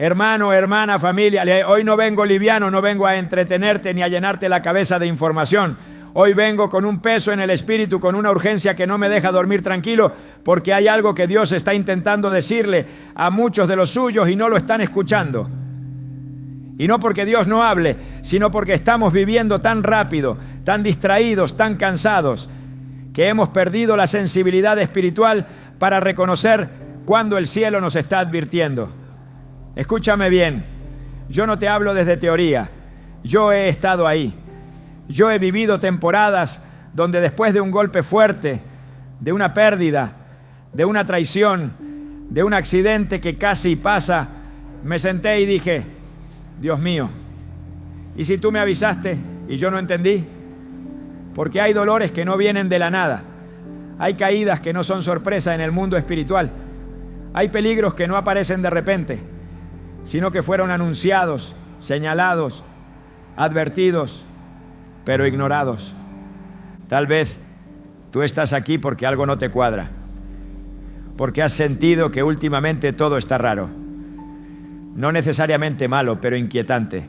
Hermano, hermana, familia, hoy no vengo liviano, no vengo a entretenerte ni a llenarte la cabeza de información. Hoy vengo con un peso en el espíritu, con una urgencia que no me deja dormir tranquilo, porque hay algo que Dios está intentando decirle a muchos de los suyos y no lo están escuchando. Y no porque Dios no hable, sino porque estamos viviendo tan rápido, tan distraídos, tan cansados, que hemos perdido la sensibilidad espiritual para reconocer cuando el cielo nos está advirtiendo. Escúchame bien, yo no te hablo desde teoría, yo he estado ahí. Yo he vivido temporadas donde después de un golpe fuerte, de una pérdida, de una traición, de un accidente que casi pasa, me senté y dije, Dios mío, ¿y si tú me avisaste y yo no entendí? Porque hay dolores que no vienen de la nada. Hay caídas que no son sorpresa en el mundo espiritual. Hay peligros que no aparecen de repente, sino que fueron anunciados, señalados, advertidos, pero ignorados. Tal vez tú estás aquí porque algo no te cuadra, porque has sentido que últimamente todo está raro. No necesariamente malo, pero inquietante.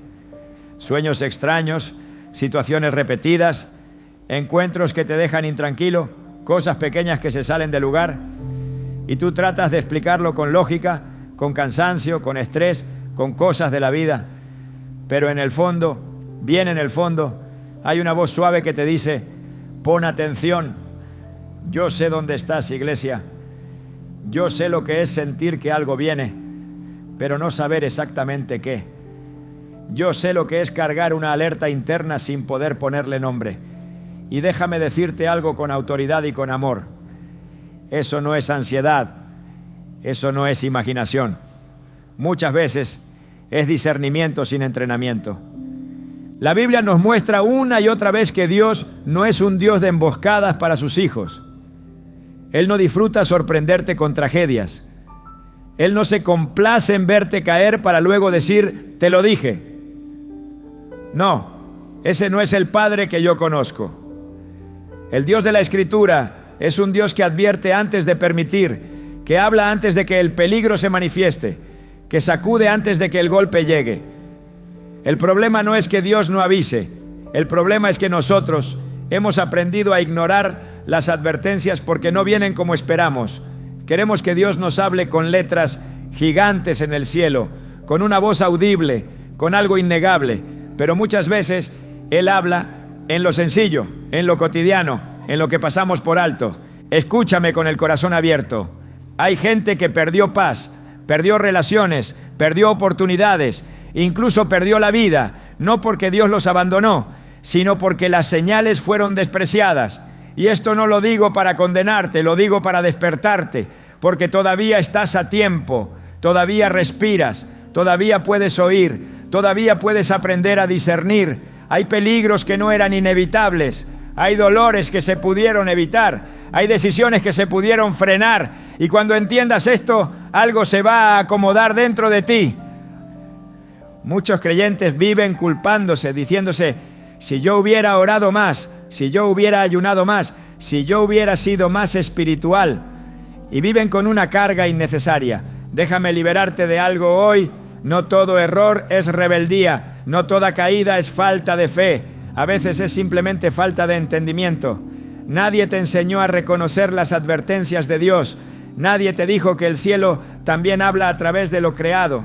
Sueños extraños, situaciones repetidas, encuentros que te dejan intranquilo, cosas pequeñas que se salen del lugar, y tú tratas de explicarlo con lógica, con cansancio, con estrés, con cosas de la vida, pero en el fondo, bien en el fondo, hay una voz suave que te dice, pon atención, yo sé dónde estás, iglesia, yo sé lo que es sentir que algo viene, pero no saber exactamente qué. Yo sé lo que es cargar una alerta interna sin poder ponerle nombre. Y déjame decirte algo con autoridad y con amor. Eso no es ansiedad, eso no es imaginación. Muchas veces es discernimiento sin entrenamiento. La Biblia nos muestra una y otra vez que Dios no es un Dios de emboscadas para sus hijos. Él no disfruta sorprenderte con tragedias. Él no se complace en verte caer para luego decir, te lo dije. No, ese no es el Padre que yo conozco. El Dios de la Escritura es un Dios que advierte antes de permitir, que habla antes de que el peligro se manifieste, que sacude antes de que el golpe llegue. El problema no es que Dios no avise, el problema es que nosotros hemos aprendido a ignorar las advertencias porque no vienen como esperamos. Queremos que Dios nos hable con letras gigantes en el cielo, con una voz audible, con algo innegable, pero muchas veces Él habla en lo sencillo, en lo cotidiano, en lo que pasamos por alto. Escúchame con el corazón abierto. Hay gente que perdió paz, perdió relaciones, perdió oportunidades, incluso perdió la vida, no porque Dios los abandonó, sino porque las señales fueron despreciadas. Y esto no lo digo para condenarte, lo digo para despertarte, porque todavía estás a tiempo, todavía respiras, todavía puedes oír, todavía puedes aprender a discernir. Hay peligros que no eran inevitables, hay dolores que se pudieron evitar, hay decisiones que se pudieron frenar, y cuando entiendas esto, algo se va a acomodar dentro de ti. Muchos creyentes viven culpándose, diciéndose, si yo hubiera orado más, si yo hubiera ayunado más, si yo hubiera sido más espiritual, y viven con una carga innecesaria. Déjame liberarte de algo hoy. No todo error es rebeldía, no toda caída es falta de fe, a veces es simplemente falta de entendimiento. Nadie te enseñó a reconocer las advertencias de Dios, nadie te dijo que el cielo también habla a través de lo creado,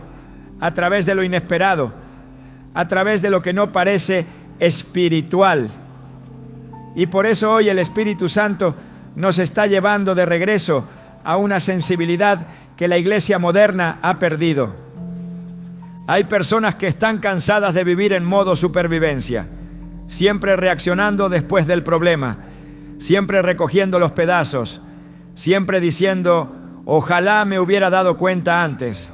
a través de lo inesperado, a través de lo que no parece espiritual. Y por eso hoy el Espíritu Santo nos está llevando de regreso a una sensibilidad que la iglesia moderna ha perdido. Hay personas que están cansadas de vivir en modo supervivencia, siempre reaccionando después del problema, siempre recogiendo los pedazos, siempre diciendo, ojalá me hubiera dado cuenta antes.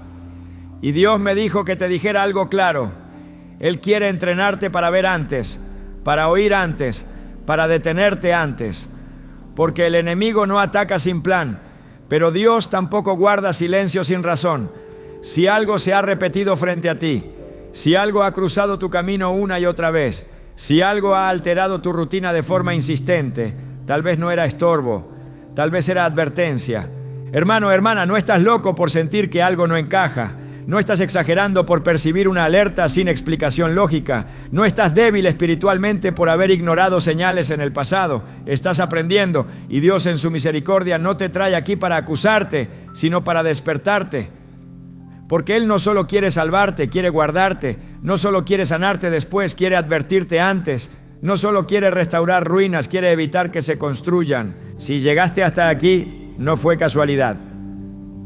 Y Dios me dijo que te dijera algo claro. Él quiere entrenarte para ver antes, para oír antes, para detenerte antes, porque el enemigo no ataca sin plan, pero Dios tampoco guarda silencio sin razón. Si algo se ha repetido frente a ti, si algo ha cruzado tu camino una y otra vez, si algo ha alterado tu rutina de forma insistente, tal vez no era estorbo, tal vez era advertencia. Hermano, hermana, no estás loco por sentir que algo no encaja. No estás exagerando por percibir una alerta sin explicación lógica. No estás débil espiritualmente por haber ignorado señales en el pasado. Estás aprendiendo y Dios en su misericordia no te trae aquí para acusarte, sino para despertarte. Porque Él no solo quiere salvarte, quiere guardarte. No solo quiere sanarte después, quiere advertirte antes. No solo quiere restaurar ruinas, quiere evitar que se construyan. Si llegaste hasta aquí, no fue casualidad.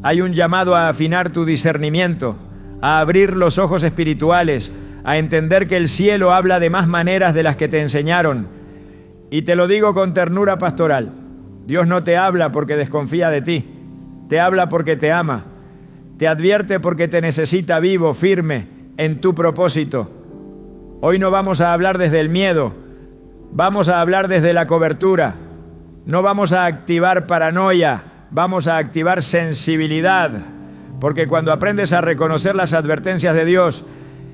Hay un llamado a afinar tu discernimiento, a abrir los ojos espirituales, a entender que el cielo habla de más maneras de las que te enseñaron. Y te lo digo con ternura pastoral. Dios no te habla porque desconfía de ti. Te habla porque te ama. Te advierte porque te necesita vivo, firme, en tu propósito. Hoy no vamos a hablar desde el miedo. Vamos a hablar desde la cobertura. No vamos a activar paranoia. Vamos a activar sensibilidad, porque cuando aprendes a reconocer las advertencias de Dios,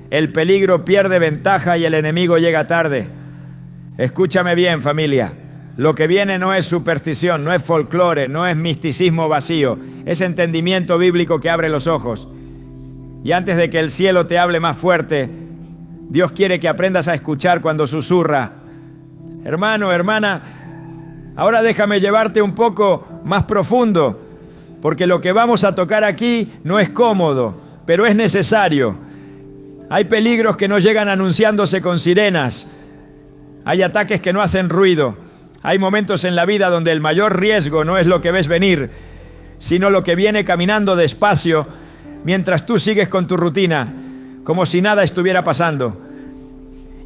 el peligro pierde ventaja y el enemigo llega tarde. Escúchame bien, familia. Lo que viene no es superstición, no es folclore, no es misticismo vacío. Es entendimiento bíblico que abre los ojos. Y antes de que el cielo te hable más fuerte, Dios quiere que aprendas a escuchar cuando susurra. Hermano, hermana, ahora déjame llevarte un poco más profundo, porque lo que vamos a tocar aquí no es cómodo, pero es necesario. Hay peligros que no llegan anunciándose con sirenas. Hay ataques que no hacen ruido. Hay momentos en la vida donde el mayor riesgo no es lo que ves venir, sino lo que viene caminando despacio mientras tú sigues con tu rutina, como si nada estuviera pasando.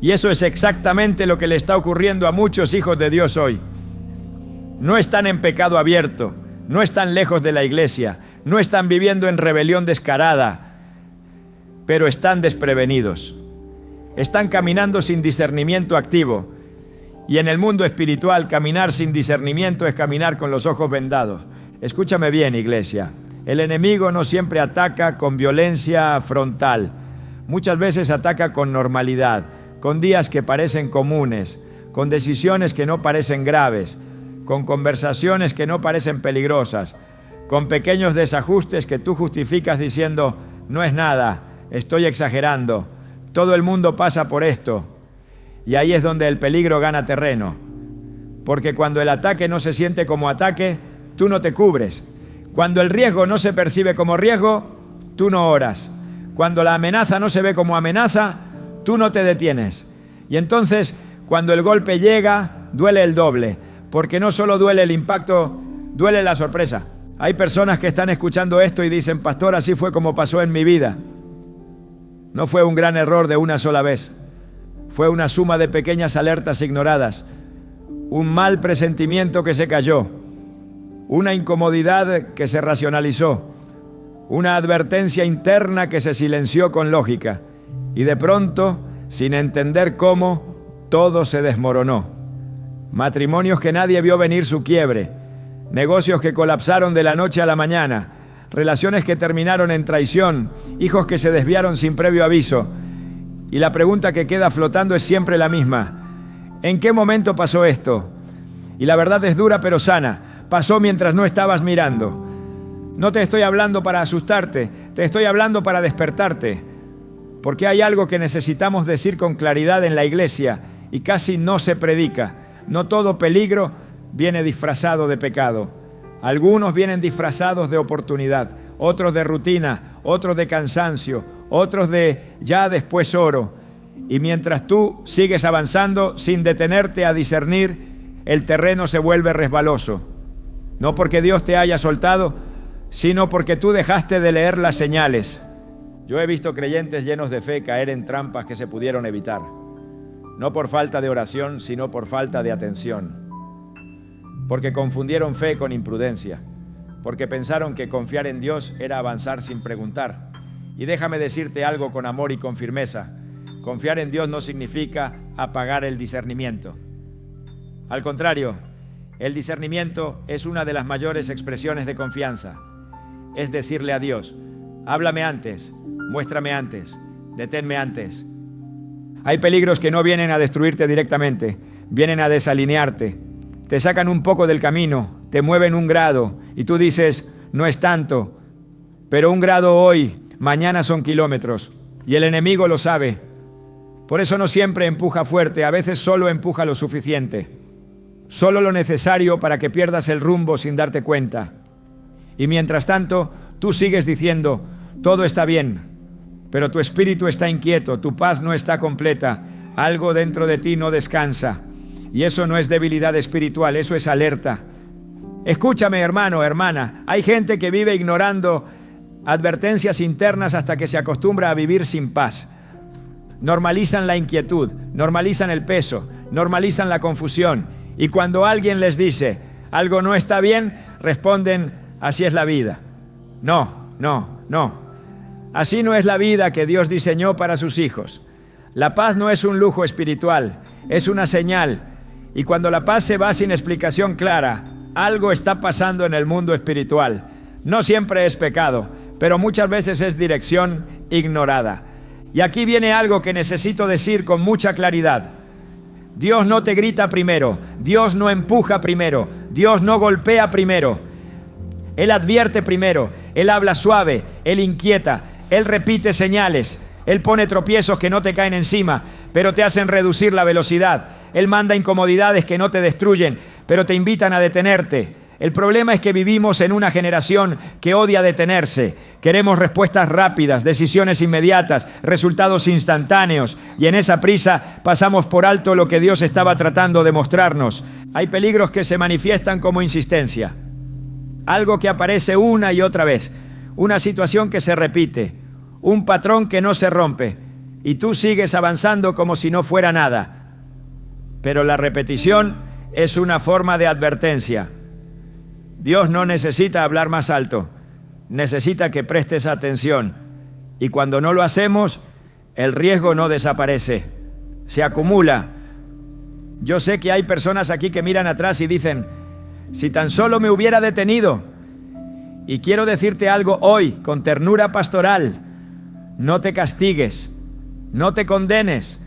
Y eso es exactamente lo que le está ocurriendo a muchos hijos de Dios hoy. No están en pecado abierto, no están lejos de la iglesia, no están viviendo en rebelión descarada, pero están desprevenidos. Están caminando sin discernimiento activo. Y en el mundo espiritual, caminar sin discernimiento es caminar con los ojos vendados. Escúchame bien, iglesia. El enemigo no siempre ataca con violencia frontal. Muchas veces ataca con normalidad, con días que parecen comunes, con decisiones que no parecen graves, con conversaciones que no parecen peligrosas, con pequeños desajustes que tú justificas diciendo, no es nada, estoy exagerando, todo el mundo pasa por esto. Y ahí es donde el peligro gana terreno, porque cuando el ataque no se siente como ataque, tú no te cubres. Cuando el riesgo no se percibe como riesgo, tú no oras. Cuando la amenaza no se ve como amenaza, tú no te detienes. Y entonces, cuando el golpe llega, duele el doble. Porque no solo duele el impacto, duele la sorpresa. Hay personas que están escuchando esto y dicen, pastor, así fue como pasó en mi vida. No fue un gran error de una sola vez. Fue una suma de pequeñas alertas ignoradas. Un mal presentimiento que se cayó. Una incomodidad que se racionalizó. Una advertencia interna que se silenció con lógica. Y de pronto, sin entender cómo, todo se desmoronó. Matrimonios que nadie vio venir su quiebre, negocios que colapsaron de la noche a la mañana, relaciones que terminaron en traición, hijos que se desviaron sin previo aviso. Y la pregunta que queda flotando es siempre la misma. ¿En qué momento pasó esto? Y la verdad es dura pero sana. Pasó mientras no estabas mirando. No te estoy hablando para asustarte, te estoy hablando para despertarte. Porque hay algo que necesitamos decir con claridad en la iglesia y casi no se predica. No todo peligro viene disfrazado de pecado. Algunos vienen disfrazados de oportunidad, otros de rutina, otros de cansancio, otros de ya después oro. Y mientras tú sigues avanzando sin detenerte a discernir, el terreno se vuelve resbaloso. No porque Dios te haya soltado, sino porque tú dejaste de leer las señales. Yo he visto creyentes llenos de fe caer en trampas que se pudieron evitar. No por falta de oración, sino por falta de atención. Porque confundieron fe con imprudencia. Porque pensaron que confiar en Dios era avanzar sin preguntar. Y déjame decirte algo con amor y con firmeza. Confiar en Dios no significa apagar el discernimiento. Al contrario, el discernimiento es una de las mayores expresiones de confianza. Es decirle a Dios, háblame antes, muéstrame antes, deténme antes. Hay peligros que no vienen a destruirte directamente, vienen a desalinearte. Te sacan un poco del camino, te mueven un grado y tú dices, no es tanto, pero un grado hoy, Mañana son kilómetros y el enemigo lo sabe. Por eso no siempre empuja fuerte, a veces solo empuja lo suficiente. Solo lo necesario para que pierdas el rumbo sin darte cuenta. Y mientras tanto, tú sigues diciendo, todo está bien, pero tu espíritu está inquieto, tu paz no está completa, algo dentro de ti no descansa. Y eso no es debilidad espiritual, eso es alerta. Escúchame, hermano, hermana, hay gente que vive ignorando advertencias internas hasta que se acostumbra a vivir sin paz. Normalizan la inquietud, normalizan el peso, normalizan la confusión. Y cuando alguien les dice, algo no está bien, responden, así es la vida. No. Así no es la vida que Dios diseñó para sus hijos. La paz no es un lujo espiritual, es una señal. Y cuando la paz se va sin explicación clara, algo está pasando en el mundo espiritual. No siempre es pecado, pero muchas veces es dirección ignorada. Y aquí viene algo que necesito decir con mucha claridad. Dios no te grita primero, Dios no empuja primero, Dios no golpea primero. Él advierte primero, Él habla suave, Él inquieta, Él repite señales, Él pone tropiezos que no te caen encima, pero te hacen reducir la velocidad. Él manda incomodidades que no te destruyen, pero te invitan a detenerte. El problema es que vivimos en una generación que odia detenerse. Queremos respuestas rápidas, decisiones inmediatas, resultados instantáneos, y en esa prisa pasamos por alto lo que Dios estaba tratando de mostrarnos. Hay peligros que se manifiestan como insistencia. Algo que aparece una y otra vez, una situación que se repite, un patrón que no se rompe, y tú sigues avanzando como si no fuera nada. Pero la repetición es una forma de advertencia. Dios no necesita hablar más alto, necesita que prestes atención. Y cuando no lo hacemos, el riesgo no desaparece, se acumula. Yo sé que hay personas aquí que miran atrás y dicen, si tan solo me hubiera detenido. Y quiero decirte algo hoy, con ternura pastoral, no te castigues, no te condenes.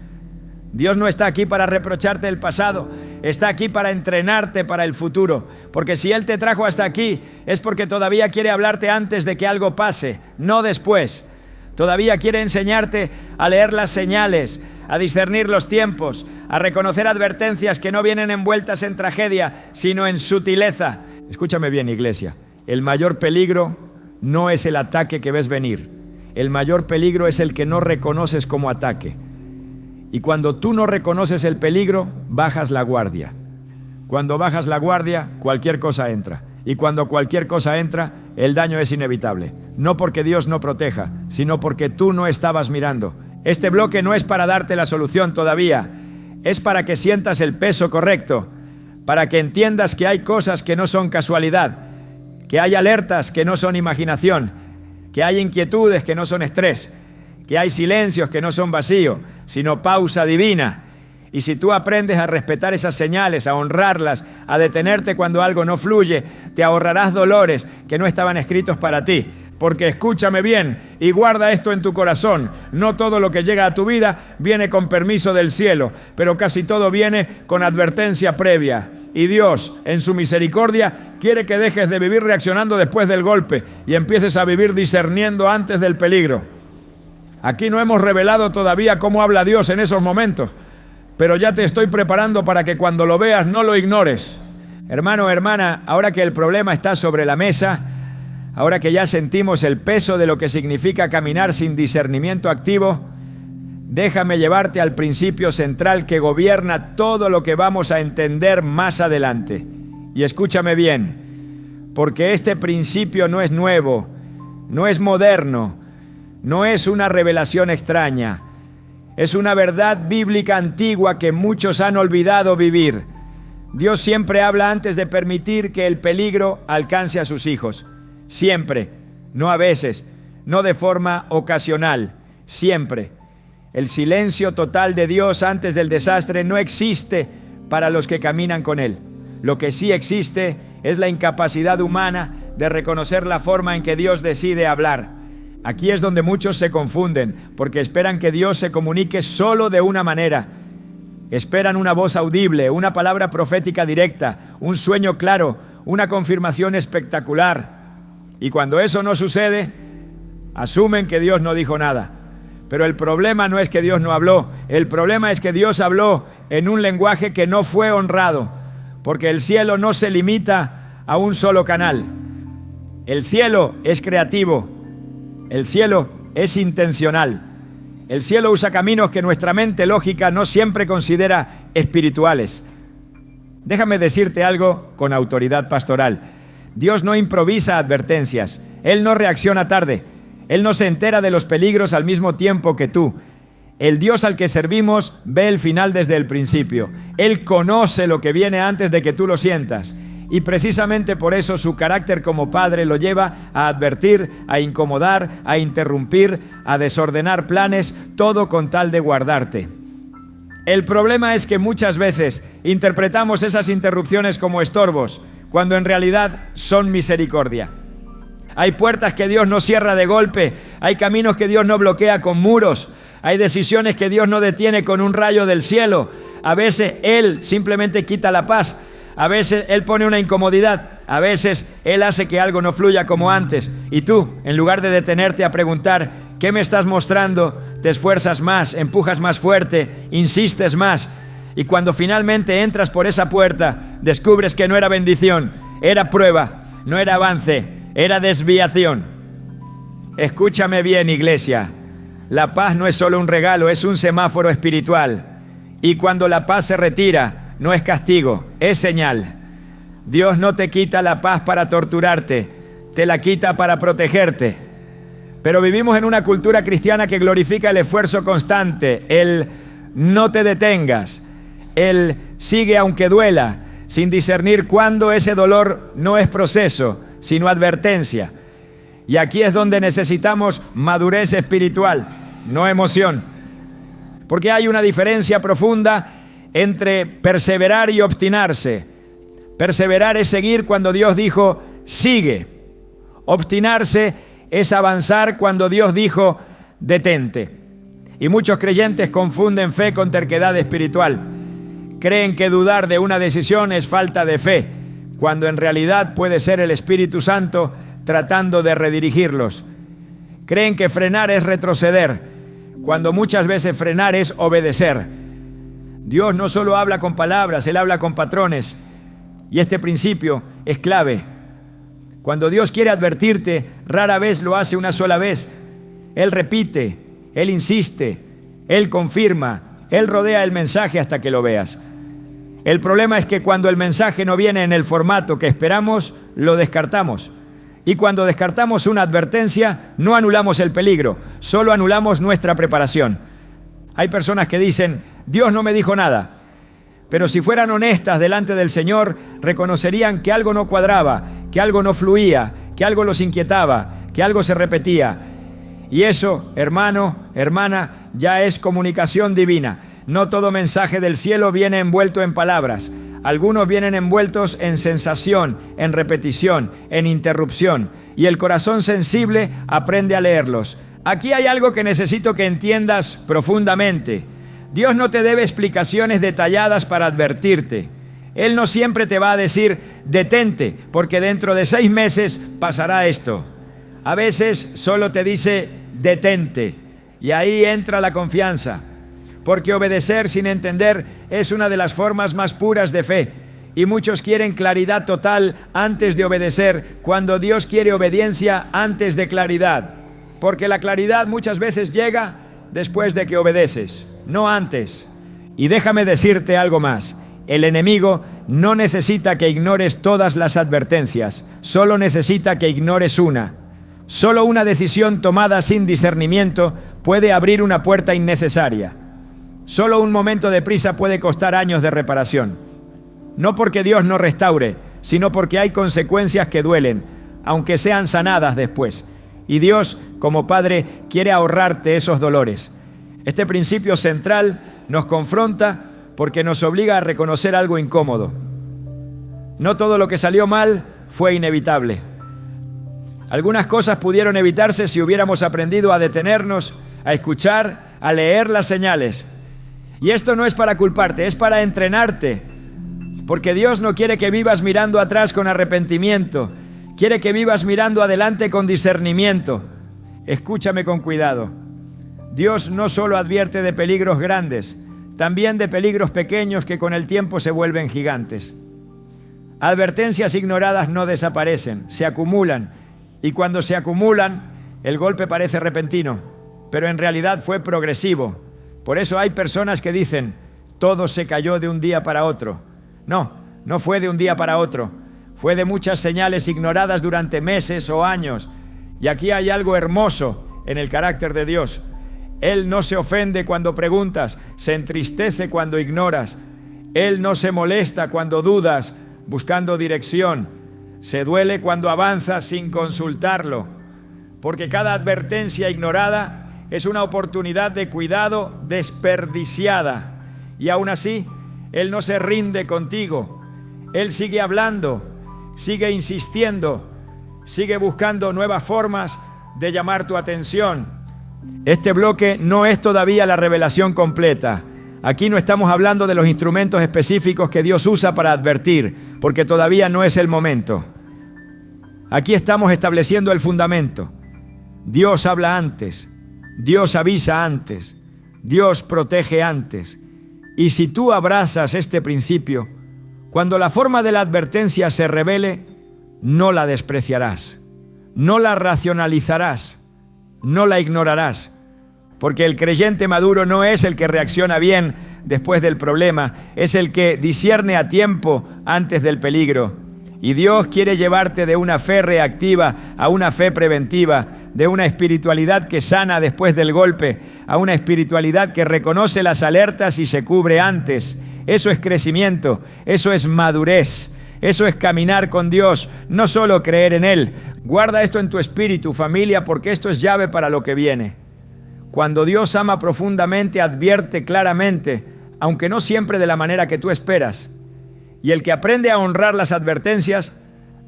Dios no está aquí para reprocharte el pasado, está aquí para entrenarte para el futuro. Porque si Él te trajo hasta aquí, es porque todavía quiere hablarte antes de que algo pase, no después. Todavía quiere enseñarte a leer las señales, a discernir los tiempos, a reconocer advertencias que no vienen envueltas en tragedia, sino en sutileza. Escúchame bien, iglesia, el mayor peligro no es el ataque que ves venir. El mayor peligro es el que no reconoces como ataque. Y cuando tú no reconoces el peligro, bajas la guardia. Cuando bajas la guardia, cualquier cosa entra. Y cuando cualquier cosa entra, el daño es inevitable. No porque Dios no proteja, sino porque tú no estabas mirando. Este bloque no es para darte la solución todavía. Es para que sientas el peso correcto. Para que entiendas que hay cosas que no son casualidad. Que hay alertas que no son imaginación. Que hay inquietudes que no son estrés. Que hay silencios que no son vacío, sino pausa divina. Y si tú aprendes a respetar esas señales, a honrarlas, a detenerte cuando algo no fluye, te ahorrarás dolores que no estaban escritos para ti. Porque escúchame bien y guarda esto en tu corazón. No todo lo que llega a tu vida viene con permiso del cielo, pero casi todo viene con advertencia previa. Y Dios, en su misericordia, quiere que dejes de vivir reaccionando después del golpe y empieces a vivir discerniendo antes del peligro. Aquí no hemos revelado todavía cómo habla Dios en esos momentos, pero ya te estoy preparando para que cuando lo veas no lo ignores. Hermano, hermana, ahora que el problema está sobre la mesa, ahora que ya sentimos el peso de lo que significa caminar sin discernimiento activo, déjame llevarte al principio central que gobierna todo lo que vamos a entender más adelante. Y escúchame bien, porque este principio no es nuevo, no es moderno, no es una revelación extraña, es una verdad bíblica antigua que muchos han olvidado vivir. Dios siempre habla antes de permitir que el peligro alcance a sus hijos. Siempre, no a veces, no de forma ocasional, siempre. El silencio total de Dios antes del desastre no existe para los que caminan con Él. Lo que sí existe es la incapacidad humana de reconocer la forma en que Dios decide hablar. Aquí es donde muchos se confunden, porque esperan que Dios se comunique solo de una manera. Esperan una voz audible, una palabra profética directa, un sueño claro, una confirmación espectacular. Y cuando eso no sucede, asumen que Dios no dijo nada. Pero el problema no es que Dios no habló, el problema es que Dios habló en un lenguaje que no fue honrado, porque el cielo no se limita a un solo canal. El cielo es creativo, el cielo es intencional. El cielo usa caminos que nuestra mente lógica no siempre considera espirituales. Déjame decirte algo con autoridad pastoral. Dios no improvisa advertencias, Él no reacciona tarde. Él no se entera de los peligros al mismo tiempo que tú. El Dios al que servimos ve el final desde el principio. Él conoce lo que viene antes de que tú lo sientas. Y precisamente por eso su carácter como padre lo lleva a advertir, a incomodar, a interrumpir, a desordenar planes, todo con tal de guardarte. El problema es que muchas veces interpretamos esas interrupciones como estorbos, cuando en realidad son misericordia. Hay puertas que Dios no cierra de golpe, hay caminos que Dios no bloquea con muros, hay decisiones que Dios no detiene con un rayo del cielo. A veces Él simplemente quita la paz, a veces Él pone una incomodidad, a veces Él hace que algo no fluya como antes. Y tú, en lugar de detenerte a preguntar, ¿qué me estás mostrando?, te esfuerzas más, empujas más fuerte, insistes más. Y cuando finalmente entras por esa puerta, descubres que no era bendición, era prueba, no era avance. Era desviación. Escúchame bien, iglesia. La paz no es solo un regalo, es un semáforo espiritual. Y cuando la paz se retira, no es castigo, es señal. Dios no te quita la paz para torturarte, te la quita para protegerte. Pero vivimos en una cultura cristiana que glorifica el esfuerzo constante, el no te detengas, el sigue aunque duela, sin discernir cuándo ese dolor no es proceso, sino advertencia. Y aquí es donde necesitamos madurez espiritual, no emoción. Porque hay una diferencia profunda entre perseverar y obstinarse. Perseverar es seguir cuando Dios dijo, sigue. Obstinarse es avanzar cuando Dios dijo, detente. Y muchos creyentes confunden fe con terquedad espiritual. Creen que dudar de una decisión es falta de fe, cuando en realidad puede ser el Espíritu Santo tratando de redirigirlos. Creen que frenar es retroceder, cuando muchas veces frenar es obedecer. Dios no solo habla con palabras, Él habla con patrones. Y este principio es clave. Cuando Dios quiere advertirte, rara vez lo hace una sola vez. Él repite, Él insiste, Él confirma, Él rodea el mensaje hasta que lo veas. El problema es que cuando el mensaje no viene en el formato que esperamos, lo descartamos. Y cuando descartamos una advertencia, no anulamos el peligro, solo anulamos nuestra preparación. Hay personas que dicen, Dios no me dijo nada. Pero si fueran honestas delante del Señor, reconocerían que algo no cuadraba, que algo no fluía, que algo los inquietaba, que algo se repetía. Y eso, hermano, hermana, ya es comunicación divina. No todo mensaje del cielo viene envuelto en palabras. Algunos vienen envueltos en sensación, en repetición, en interrupción. Y el corazón sensible aprende a leerlos. Aquí hay algo que necesito que entiendas profundamente. Dios no te debe explicaciones detalladas para advertirte. Él no siempre te va a decir, detente, porque dentro de 6 meses pasará esto. A veces solo te dice, detente. Y ahí entra la confianza. Porque obedecer sin entender es una de las formas más puras de fe. Y muchos quieren claridad total antes de obedecer, cuando Dios quiere obediencia antes de claridad. Porque la claridad muchas veces llega después de que obedeces, no antes. Y déjame decirte algo más. El enemigo no necesita que ignores todas las advertencias, solo necesita que ignores una. Solo una decisión tomada sin discernimiento puede abrir una puerta innecesaria. Solo un momento de prisa puede costar años de reparación. No porque Dios no restaure, sino porque hay consecuencias que duelen, aunque sean sanadas después. Y Dios, como Padre, quiere ahorrarte esos dolores. Este principio central nos confronta porque nos obliga a reconocer algo incómodo. No todo lo que salió mal fue inevitable. Algunas cosas pudieron evitarse si hubiéramos aprendido a detenernos, a escuchar, a leer las señales. Y esto no es para culparte, es para entrenarte. Porque Dios no quiere que vivas mirando atrás con arrepentimiento. Quiere que vivas mirando adelante con discernimiento. Escúchame con cuidado. Dios no solo advierte de peligros grandes, también de peligros pequeños que con el tiempo se vuelven gigantes. Advertencias ignoradas no desaparecen, se acumulan, y cuando se acumulan, el golpe parece repentino, pero en realidad fue progresivo. Por eso hay personas que dicen, todo se cayó de un día para otro. No, no fue de un día para otro, fue de muchas señales ignoradas durante meses o años. Y aquí hay algo hermoso en el carácter de Dios. Él no se ofende cuando preguntas, se entristece cuando ignoras. Él no se molesta cuando dudas, buscando dirección. Se duele cuando avanzas sin consultarlo. Porque cada advertencia ignorada es una oportunidad de cuidado desperdiciada. Y aún así, Él no se rinde contigo. Él sigue hablando, sigue insistiendo, sigue buscando nuevas formas de llamar tu atención. Este bloque no es todavía la revelación completa. Aquí no estamos hablando de los instrumentos específicos que Dios usa para advertir, porque todavía no es el momento. Aquí estamos estableciendo el fundamento. Dios habla antes, Dios avisa antes, Dios protege antes. Y si tú abrazas este principio, cuando la forma de la advertencia se revele, no la despreciarás, no la racionalizarás, no la ignorarás, porque el creyente maduro no es el que reacciona bien después del problema, es el que discierne a tiempo antes del peligro. Y Dios quiere llevarte de una fe reactiva a una fe preventiva, de una espiritualidad que sana después del golpe, a una espiritualidad que reconoce las alertas y se cubre antes. Eso es crecimiento, eso es madurez, eso es caminar con Dios, no solo creer en Él. Guarda esto en tu espíritu, familia, porque esto es llave para lo que viene. Cuando Dios ama profundamente, advierte claramente, aunque no siempre de la manera que tú esperas. Y el que aprende a honrar las advertencias,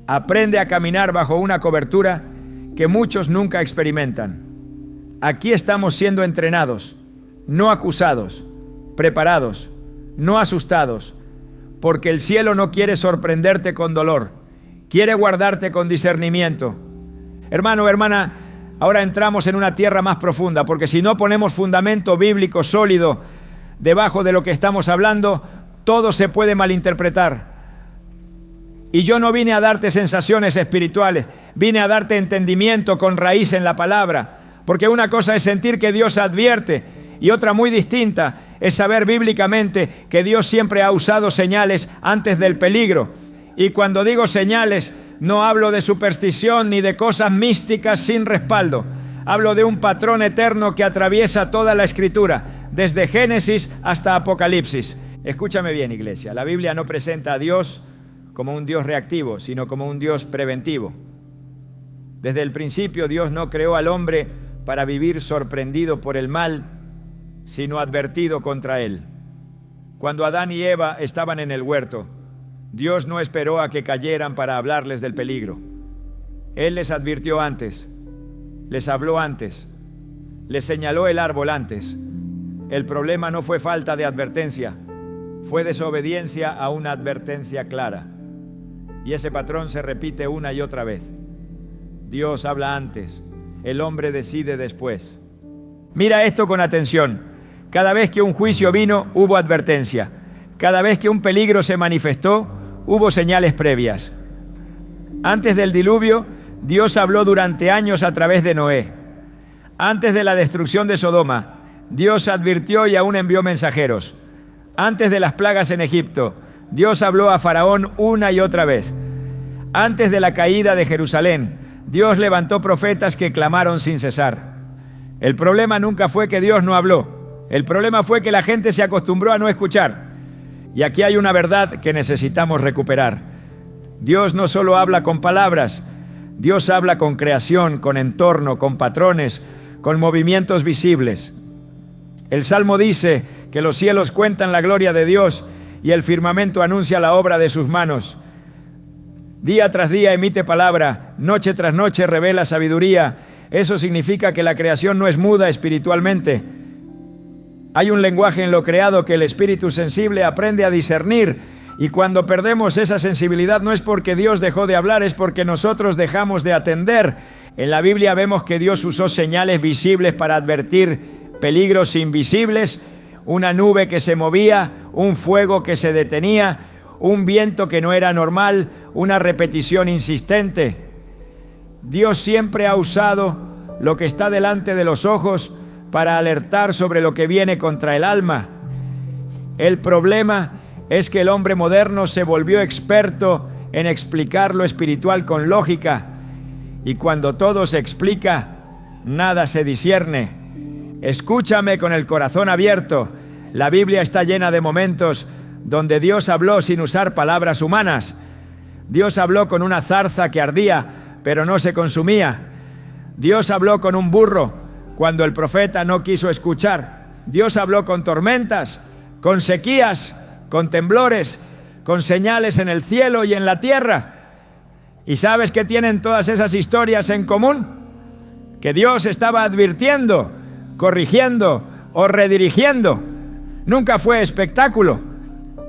aprende a caminar bajo una cobertura que muchos nunca experimentan. Aquí estamos siendo entrenados, no acusados, preparados, no asustados, porque el cielo no quiere sorprenderte con dolor, quiere guardarte con discernimiento. Hermano, hermana, ahora entramos en una tierra más profunda, porque si no ponemos fundamento bíblico sólido debajo de lo que estamos hablando, todo se puede malinterpretar. Y yo no vine a darte sensaciones espirituales, vine a darte entendimiento con raíz en la palabra, porque una cosa es sentir que Dios advierte y otra muy distinta es saber bíblicamente que Dios siempre ha usado señales antes del peligro. Y cuando digo señales, no hablo de superstición ni de cosas místicas sin respaldo. Hablo de un patrón eterno que atraviesa toda la Escritura, desde Génesis hasta Apocalipsis. Escúchame bien, iglesia, la Biblia no presenta a Dios como un Dios reactivo, sino como un Dios preventivo. Desde el principio Dios no creó al hombre para vivir sorprendido por el mal, sino advertido contra él. Cuando Adán y Eva estaban en el huerto, Dios no esperó a que cayeran para hablarles del peligro. Él les advirtió antes, les habló antes, les señaló el árbol antes. El problema no fue falta de advertencia, fue desobediencia a una advertencia clara. Y ese patrón se repite una y otra vez. Dios habla antes, el hombre decide después. Mira esto con atención. Cada vez que un juicio vino, hubo advertencia. Cada vez que un peligro se manifestó, hubo señales previas. Antes del diluvio, Dios habló durante años a través de Noé. Antes de la destrucción de Sodoma, Dios advirtió y aún envió mensajeros. Antes de las plagas en Egipto, Dios habló a Faraón una y otra vez. Antes de la caída de Jerusalén, Dios levantó profetas que clamaron sin cesar. El problema nunca fue que Dios no habló. El problema fue que la gente se acostumbró a no escuchar. Y aquí hay una verdad que necesitamos recuperar. Dios no solo habla con palabras, Dios habla con creación, con entorno, con patrones, con movimientos visibles. El Salmo dice que los cielos cuentan la gloria de Dios y el firmamento anuncia la obra de sus manos. Día tras día emite palabra, noche tras noche revela sabiduría. Eso significa que la creación no es muda espiritualmente. Hay un lenguaje en lo creado que el espíritu sensible aprende a discernir Y cuando perdemos esa sensibilidad no es porque Dios dejó de hablar, es porque nosotros dejamos de atender. En la Biblia vemos que Dios usó señales visibles para advertir peligros invisibles, una nube que se movía, un fuego que se detenía, un viento que no era normal, una repetición insistente. Dios siempre ha usado lo que está delante de los ojos para alertar sobre lo que viene contra el alma. El problema es que el hombre moderno se volvió experto en explicar lo espiritual con lógica, y cuando todo se explica, nada se discierne. Escúchame con el corazón abierto. La Biblia está llena de momentos donde Dios habló sin usar palabras humanas. Dios habló con una zarza que ardía, pero no se consumía. Dios habló con un burro cuando el profeta no quiso escuchar. Dios habló con tormentas, con sequías, con temblores, con señales en el cielo y en la tierra. ¿Y sabes qué tienen todas esas historias en común? Que Dios estaba advirtiendo, corrigiendo o redirigiendo. Nunca fue espectáculo,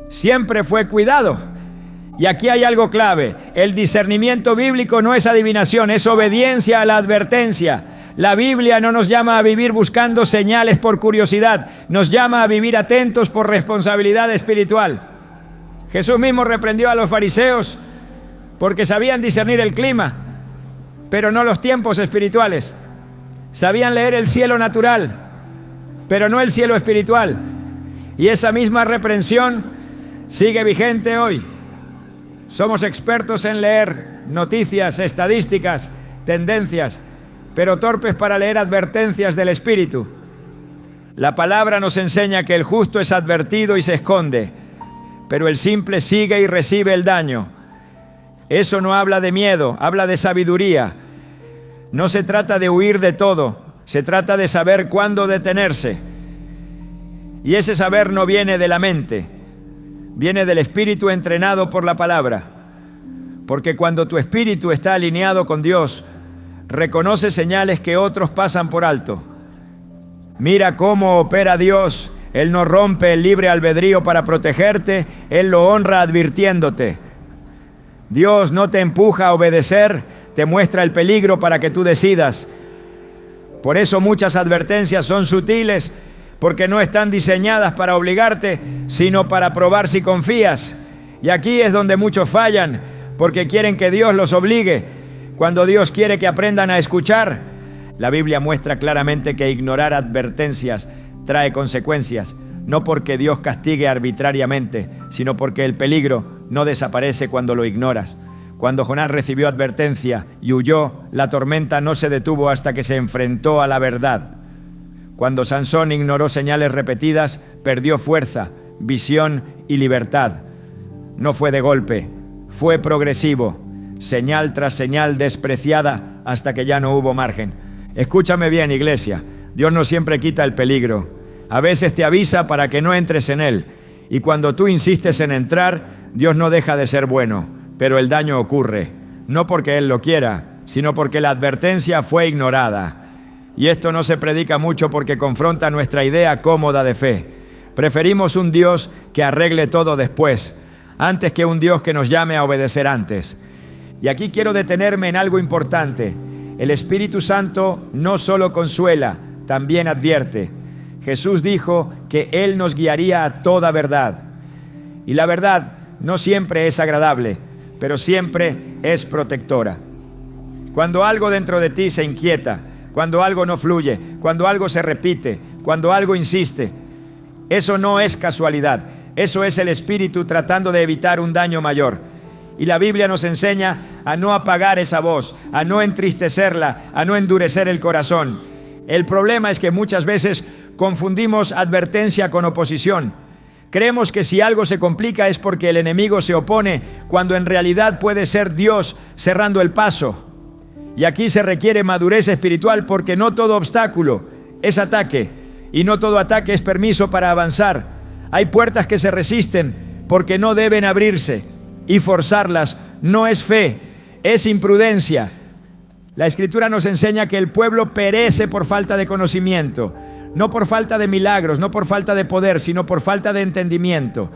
siempre fue cuidado. Y aquí hay algo clave: el discernimiento bíblico no es adivinación, es obediencia a la advertencia. La Biblia no nos llama a vivir buscando señales por curiosidad, nos llama a vivir atentos por responsabilidad espiritual. Jesús mismo reprendió a los fariseos porque sabían discernir el clima, pero no los tiempos espirituales. Sabían leer el cielo natural, pero no el cielo espiritual. Y esa misma reprensión sigue vigente hoy. Somos expertos en leer noticias, estadísticas, tendencias, pero torpes para leer advertencias del Espíritu. La palabra nos enseña que el justo es advertido y se esconde, pero el simple sigue y recibe el daño. Eso no habla de miedo, habla de sabiduría. No se trata de huir de todo, se trata de saber cuándo detenerse. Y ese saber no viene de la mente, viene del espíritu entrenado por la palabra. Porque cuando tu espíritu está alineado con Dios, reconoce señales que otros pasan por alto. Mira cómo opera Dios. Él no rompe el libre albedrío para protegerte, Él lo honra advirtiéndote. Dios no te empuja a obedecer, te muestra el peligro para que tú decidas. Por eso muchas advertencias son sutiles, porque no están diseñadas para obligarte, sino para probar si confías. Y aquí es donde muchos fallan, porque quieren que Dios los obligue, cuando Dios quiere que aprendan a escuchar. La Biblia muestra claramente que ignorar advertencias trae consecuencias, no porque Dios castigue arbitrariamente, sino porque el peligro no desaparece cuando lo ignoras. Cuando Jonás recibió advertencia y huyó, la tormenta no se detuvo hasta que se enfrentó a la verdad. Cuando Sansón ignoró señales repetidas, perdió fuerza, visión y libertad. No fue de golpe, fue progresivo, señal tras señal despreciada hasta que ya no hubo margen. Escúchame bien, iglesia, Dios no siempre quita el peligro. A veces te avisa para que no entres en él. Y cuando tú insistes en entrar, Dios no deja de ser bueno, pero el daño ocurre, no porque Él lo quiera, sino porque la advertencia fue ignorada. Y esto no se predica mucho porque confronta nuestra idea cómoda de fe. Preferimos un Dios que arregle todo después, antes que un Dios que nos llame a obedecer antes. Y aquí quiero detenerme en algo importante. El Espíritu Santo no solo consuela, también advierte. Jesús dijo que Él nos guiaría a toda verdad. Y la verdad no siempre es agradable, pero siempre es protectora. Cuando algo dentro de ti se inquieta, cuando algo no fluye, cuando algo se repite, cuando algo insiste, eso no es casualidad. Eso es el Espíritu tratando de evitar un daño mayor. Y la Biblia nos enseña a no apagar esa voz, a no entristecerla, a no endurecer el corazón. El problema es que muchas veces confundimos advertencia con oposición. Creemos que si algo se complica es porque el enemigo se opone, cuando en realidad puede ser Dios cerrando el paso. Y aquí se requiere madurez espiritual, porque no todo obstáculo es ataque y no todo ataque es permiso para avanzar. Hay puertas que se resisten porque no deben abrirse, y forzarlas no es fe, es imprudencia. La Escritura nos enseña que el pueblo perece por falta de conocimiento, no por falta de milagros, no por falta de poder, sino por falta de entendimiento.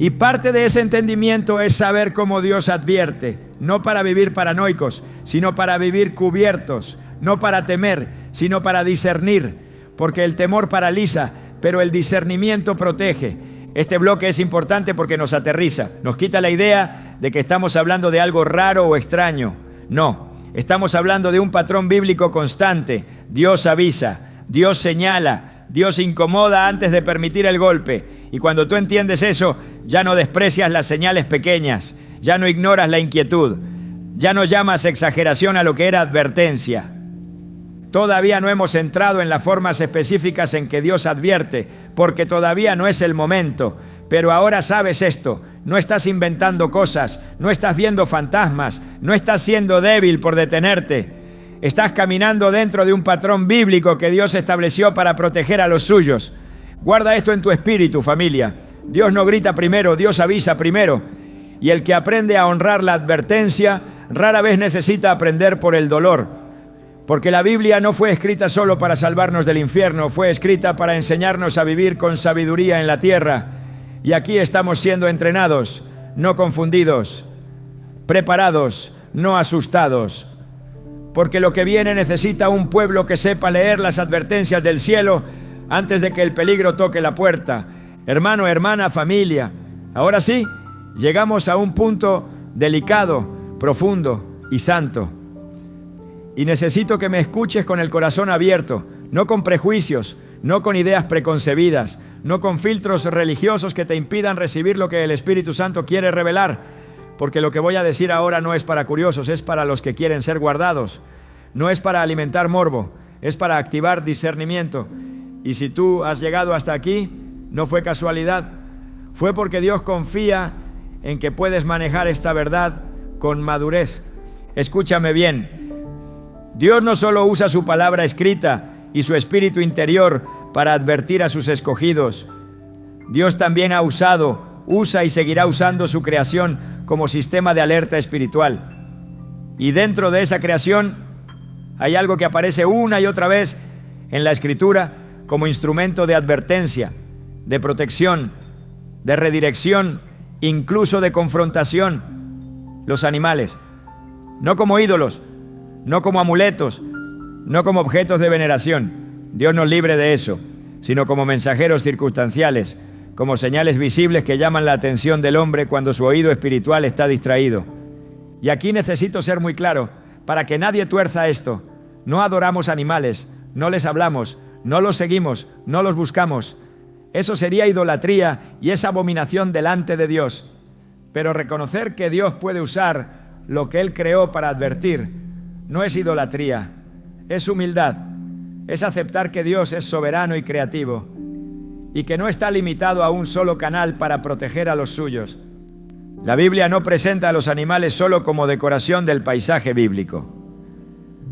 Y parte de ese entendimiento es saber cómo Dios advierte, no para vivir paranoicos, sino para vivir cubiertos, no para temer, sino para discernir, porque el temor paraliza, pero el discernimiento protege. Este bloque es importante porque nos aterriza, nos quita la idea de que estamos hablando de algo raro o extraño. No, estamos hablando de un patrón bíblico constante. Dios avisa, Dios señala, Dios incomoda antes de permitir el golpe. Y cuando tú entiendes eso, ya no desprecias las señales pequeñas, ya no ignoras la inquietud, ya no llamas exageración a lo que era advertencia. Todavía no hemos entrado en las formas específicas en que Dios advierte, porque todavía no es el momento. Pero ahora sabes esto, no estás inventando cosas, no estás viendo fantasmas, no estás siendo débil por detenerte. Estás caminando dentro de un patrón bíblico que Dios estableció para proteger a los suyos. Guarda esto en tu espíritu, familia. Dios no grita primero, Dios avisa primero. Y el que aprende a honrar la advertencia, rara vez necesita aprender por el dolor. Porque la Biblia no fue escrita solo para salvarnos del infierno, fue escrita para enseñarnos a vivir con sabiduría en la tierra. Y aquí estamos siendo entrenados, no confundidos, preparados, no asustados. Porque lo que viene necesita un pueblo que sepa leer las advertencias del cielo antes de que el peligro toque la puerta. Hermano, hermana, familia, ahora sí, llegamos a un punto delicado, profundo y santo. Y necesito que me escuches con el corazón abierto, no con prejuicios, no con ideas preconcebidas, no con filtros religiosos que te impidan recibir lo que el Espíritu Santo quiere revelar, porque lo que voy a decir ahora no es para curiosos, es para los que quieren ser guardados. No es para alimentar morbo, es para activar discernimiento. Y si tú has llegado hasta aquí, no fue casualidad, fue porque Dios confía en que puedes manejar esta verdad con madurez. Escúchame bien. Dios no solo usa su palabra escrita y su espíritu interior para advertir a sus escogidos. Dios también usa y seguirá usando su creación como sistema de alerta espiritual. Y dentro de esa creación hay algo que aparece una y otra vez en la Escritura como instrumento de advertencia, de protección, de redirección, incluso de confrontación. Los animales, no como ídolos, no como amuletos, no como objetos de veneración. Dios nos libre de eso, sino como mensajeros circunstanciales, como señales visibles que llaman la atención del hombre cuando su oído espiritual está distraído. Y aquí necesito ser muy claro, para que nadie tuerza esto. No adoramos animales, no les hablamos, no los seguimos, no los buscamos. Eso sería idolatría y es abominación delante de Dios. Pero reconocer que Dios puede usar lo que Él creó para advertir no es idolatría, es humildad, es aceptar que Dios es soberano y creativo y que no está limitado a un solo canal para proteger a los suyos. La Biblia no presenta a los animales solo como decoración del paisaje bíblico,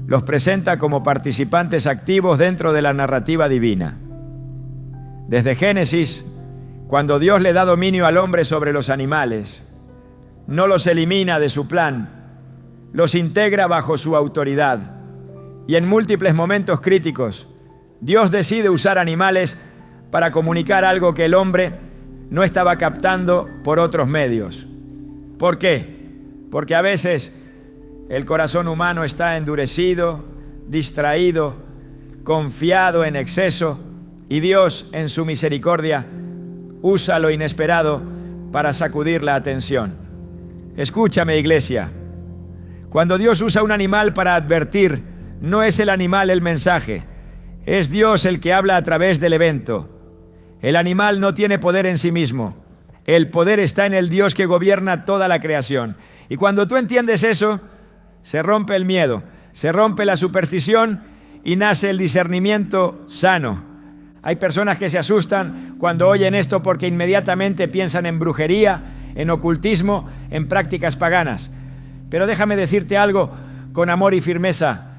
los presenta como participantes activos dentro de la narrativa divina. Desde Génesis, cuando Dios le da dominio al hombre sobre los animales, no los elimina de su plan, los integra bajo su autoridad. Y en múltiples momentos críticos, Dios decide usar animales para comunicar algo que el hombre no estaba captando por otros medios. ¿Por qué? Porque a veces el corazón humano está endurecido, distraído, confiado en exceso, y Dios, en su misericordia, usa lo inesperado para sacudir la atención. Escúchame, iglesia. Cuando Dios usa un animal para advertir, no es el animal el mensaje, es Dios el que habla a través del evento. El animal no tiene poder en sí mismo, el poder está en el Dios que gobierna toda la creación. Y cuando tú entiendes eso, se rompe el miedo, se rompe la superstición y nace el discernimiento sano. Hay personas que se asustan cuando oyen esto porque inmediatamente piensan en brujería, en ocultismo, en prácticas paganas. Pero déjame decirte algo con amor y firmeza.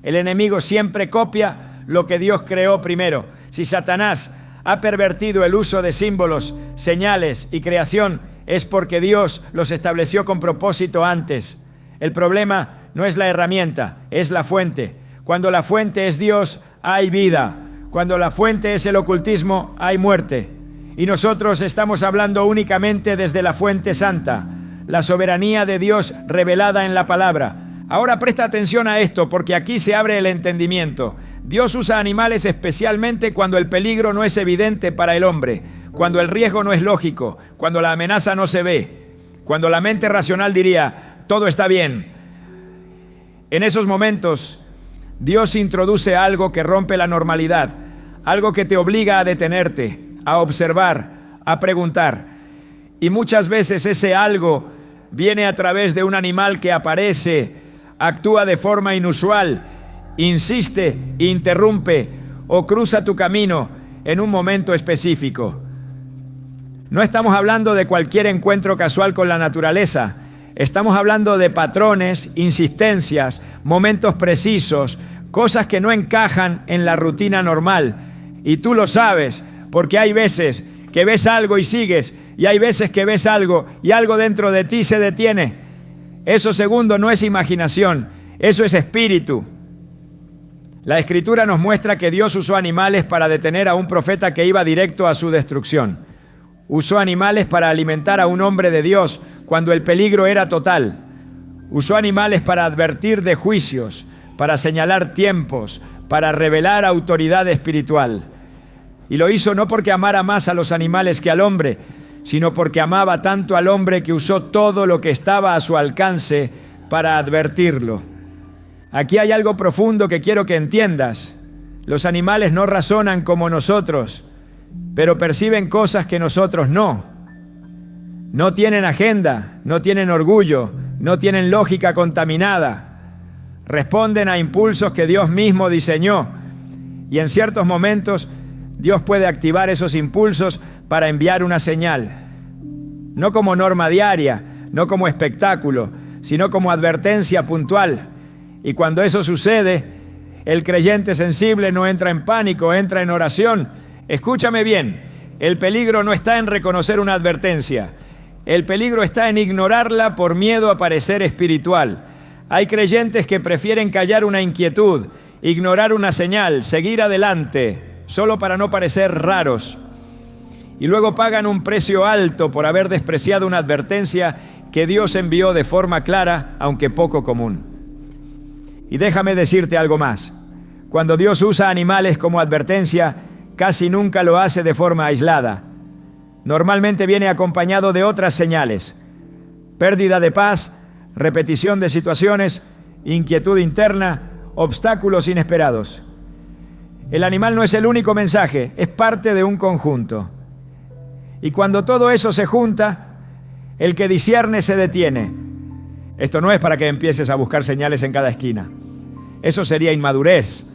El enemigo siempre copia lo que Dios creó primero. Si Satanás ha pervertido el uso de símbolos, señales y creación, es porque Dios los estableció con propósito antes. El problema no es la herramienta, es la fuente. Cuando la fuente es Dios, hay vida. Cuando la fuente es el ocultismo, hay muerte. Y nosotros estamos hablando únicamente desde la fuente santa, la soberanía de Dios revelada en la palabra. Ahora presta atención a esto, porque aquí se abre el entendimiento. Dios usa animales especialmente cuando el peligro no es evidente para el hombre, cuando el riesgo no es lógico, cuando la amenaza no se ve, cuando la mente racional diría, todo está bien. En esos momentos, Dios introduce algo que rompe la normalidad, algo que te obliga a detenerte, a observar, a preguntar. Y muchas veces ese algo viene a través de un animal que aparece, actúa de forma inusual, insiste, interrumpe o cruza tu camino en un momento específico. No estamos hablando de cualquier encuentro casual con la naturaleza. Estamos hablando de patrones, insistencias, momentos precisos, cosas que no encajan en la rutina normal. Y tú lo sabes, porque hay veces que ves algo y sigues, y hay veces que ves algo y algo dentro de ti se detiene. Eso, segundo, no es imaginación, eso es espíritu. La Escritura nos muestra que Dios usó animales para detener a un profeta que iba directo a su destrucción. Usó animales para alimentar a un hombre de Dios cuando el peligro era total. Usó animales para advertir de juicios, para señalar tiempos, para revelar autoridad espiritual. Y lo hizo no porque amara más a los animales que al hombre, sino porque amaba tanto al hombre que usó todo lo que estaba a su alcance para advertirlo. Aquí hay algo profundo que quiero que entiendas. Los animales no razonan como nosotros, pero perciben cosas que nosotros no. No tienen agenda, no tienen orgullo, no tienen lógica contaminada. Responden a impulsos que Dios mismo diseñó. Y en ciertos momentos, Dios puede activar esos impulsos para enviar una señal. No como norma diaria, no como espectáculo, sino como advertencia puntual. Y cuando eso sucede, el creyente sensible no entra en pánico, entra en oración. Escúchame bien, el peligro no está en reconocer una advertencia. El peligro está en ignorarla por miedo a parecer espiritual. Hay creyentes que prefieren callar una inquietud, ignorar una señal, seguir adelante, solo para no parecer raros. Y luego pagan un precio alto por haber despreciado una advertencia que Dios envió de forma clara, aunque poco común. Y déjame decirte algo más. Cuando Dios usa animales como advertencia, casi nunca lo hace de forma aislada. Normalmente viene acompañado de otras señales: pérdida de paz, repetición de situaciones, inquietud interna, obstáculos inesperados. El animal no es el único mensaje, es parte de un conjunto. Y cuando todo eso se junta, el que discierne se detiene. Esto no es para que empieces a buscar señales en cada esquina. Eso sería inmadurez.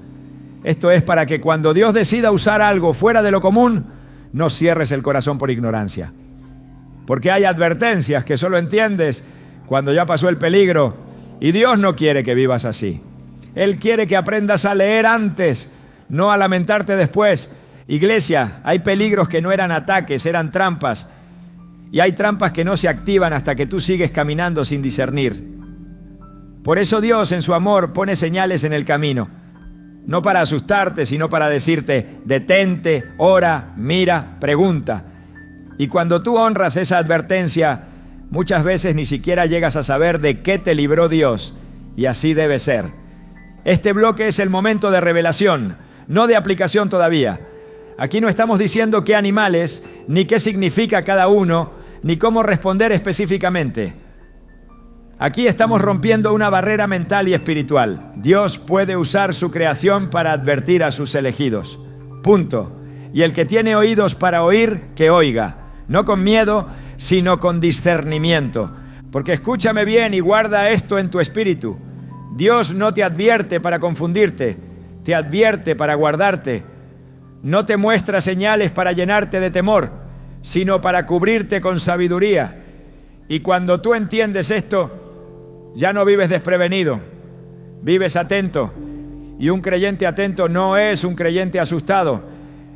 Esto es para que cuando Dios decida usar algo fuera de lo común, no cierres el corazón por ignorancia. Porque hay advertencias que solo entiendes cuando ya pasó el peligro, y Dios no quiere que vivas así. Él quiere que aprendas a leer antes, no a lamentarte después. Iglesia, hay peligros que no eran ataques, eran trampas. Y hay trampas que no se activan hasta que tú sigues caminando sin discernir. Por eso Dios, en su amor, pone señales en el camino. No para asustarte, sino para decirte: detente, ora, mira, pregunta. Y cuando tú honras esa advertencia, muchas veces ni siquiera llegas a saber de qué te libró Dios. Y así debe ser. Este bloque es el momento de revelación, no de aplicación todavía. Aquí no estamos diciendo qué animales, ni qué significa cada uno, ni cómo responder específicamente. Aquí estamos rompiendo una barrera mental y espiritual. Dios puede usar su creación para advertir a sus elegidos. Punto. Y el que tiene oídos para oír, que oiga. No con miedo, sino con discernimiento. Porque escúchame bien y guarda esto en tu espíritu. Dios no te advierte para confundirte, te advierte para guardarte. No te muestra señales para llenarte de temor, sino para cubrirte con sabiduría. Y cuando tú entiendes esto, ya no vives desprevenido, vives atento. Y un creyente atento no es un creyente asustado,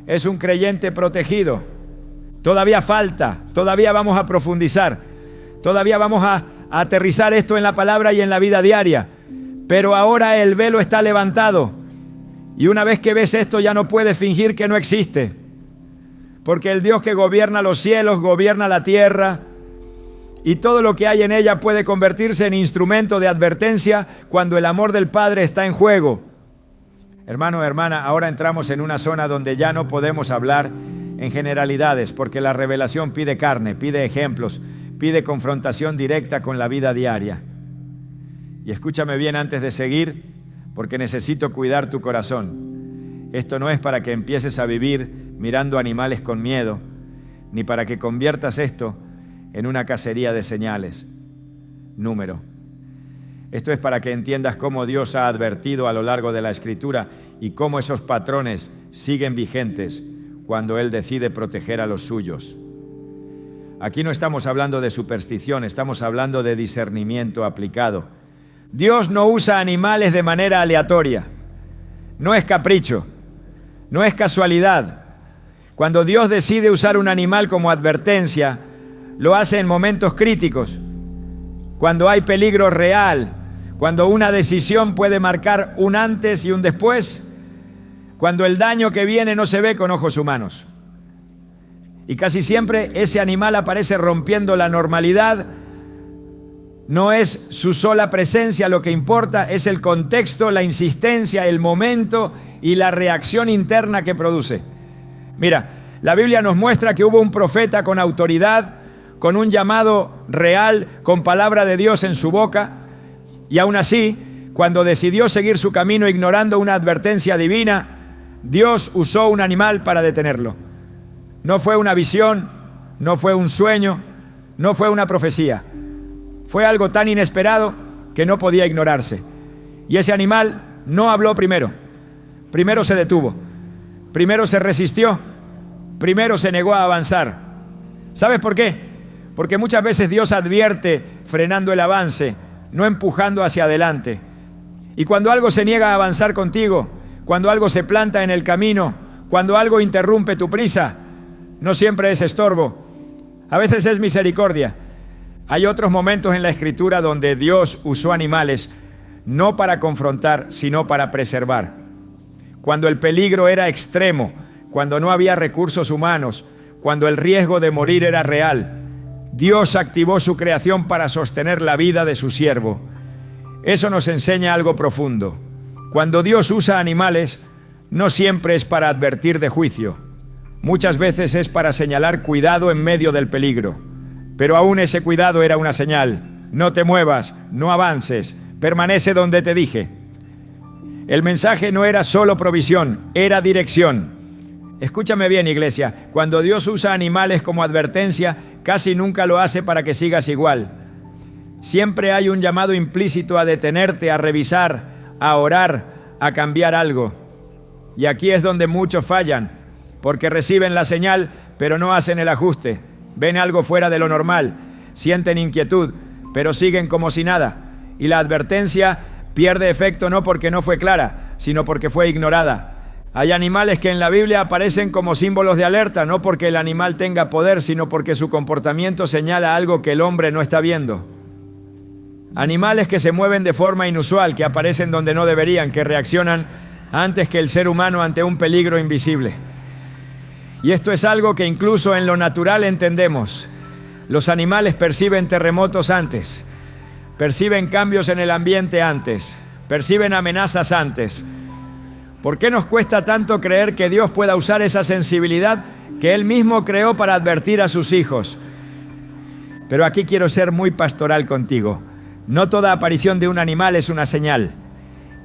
es un creyente protegido. Todavía falta, todavía vamos a profundizar, todavía vamos a aterrizar esto en la palabra y en la vida diaria. Pero ahora el velo está levantado. Y una vez que ves esto, ya no puedes fingir que no existe. porque el Dios que gobierna los cielos, gobierna la tierra, y todo lo que hay en ella puede convertirse en instrumento de advertencia cuando el amor del Padre está en juego. Hermano, hermana, ahora entramos en una zona donde ya no podemos hablar en generalidades, porque la revelación pide carne, pide ejemplos, pide confrontación directa con la vida diaria. Y escúchame bien antes de seguir, porque necesito cuidar tu corazón. Esto no es para que empieces a vivir mirando animales con miedo, ni para que conviertas esto en una cacería de señales. Número. Esto es para que entiendas cómo Dios ha advertido a lo largo de la Escritura y cómo esos patrones siguen vigentes cuando Él decide proteger a los suyos. Aquí no estamos hablando de superstición, estamos hablando de discernimiento aplicado. Dios no usa animales de manera aleatoria. No es capricho, no es casualidad. Cuando Dios decide usar un animal como advertencia, lo hace en momentos críticos, cuando hay peligro real, cuando una decisión puede marcar un antes y un después, cuando el daño que viene no se ve con ojos humanos. Y casi siempre ese animal aparece rompiendo la normalidad. No es su sola presencia lo que importa, es el contexto, la insistencia, el momento y la reacción interna que produce. Mira, la Biblia nos muestra que hubo un profeta con autoridad, con un llamado real, con palabra de Dios en su boca, y aún así, cuando decidió seguir su camino ignorando una advertencia divina, Dios usó un animal para detenerlo. No fue una visión, no fue un sueño, no fue una profecía. Fue algo tan inesperado que no podía ignorarse. Y ese animal no habló primero. Primero se detuvo. Primero se resistió. Primero se negó a avanzar. ¿Sabes por qué? Porque muchas veces Dios advierte frenando el avance, no empujando hacia adelante. Y cuando algo se niega a avanzar contigo, cuando algo se planta en el camino, cuando algo interrumpe tu prisa, no siempre es estorbo. A veces es misericordia. Hay otros momentos en la Escritura donde Dios usó animales no para confrontar, sino para preservar. Cuando el peligro era extremo, cuando no había recursos humanos, cuando el riesgo de morir era real, Dios activó su creación para sostener la vida de su siervo. Eso nos enseña algo profundo. Cuando Dios usa animales, no siempre es para advertir de juicio. Muchas veces es para señalar cuidado en medio del peligro. Pero aún ese cuidado era una señal. No te muevas, no avances, permanece donde te dije. El mensaje no era solo provisión, era dirección. Escúchame bien, iglesia, cuando Dios usa animales como advertencia, casi nunca lo hace para que sigas igual. Siempre hay un llamado implícito a detenerte, a revisar, a orar, a cambiar algo. Y aquí es donde muchos fallan, porque reciben la señal, pero no hacen el ajuste. Ven algo fuera de lo normal, sienten inquietud, pero siguen como si nada. Y la advertencia pierde efecto no porque no fue clara, sino porque fue ignorada. Hay animales que en la Biblia aparecen como símbolos de alerta, no porque el animal tenga poder, sino porque su comportamiento señala algo que el hombre no está viendo. Animales que se mueven de forma inusual, que aparecen donde no deberían, que reaccionan antes que el ser humano ante un peligro invisible. Y esto es algo que incluso en lo natural entendemos. Los animales perciben terremotos antes, perciben cambios en el ambiente antes, perciben amenazas antes. ¿Por qué nos cuesta tanto creer que Dios pueda usar esa sensibilidad que Él mismo creó para advertir a sus hijos? Pero aquí quiero ser muy pastoral contigo. No toda aparición de un animal es una señal.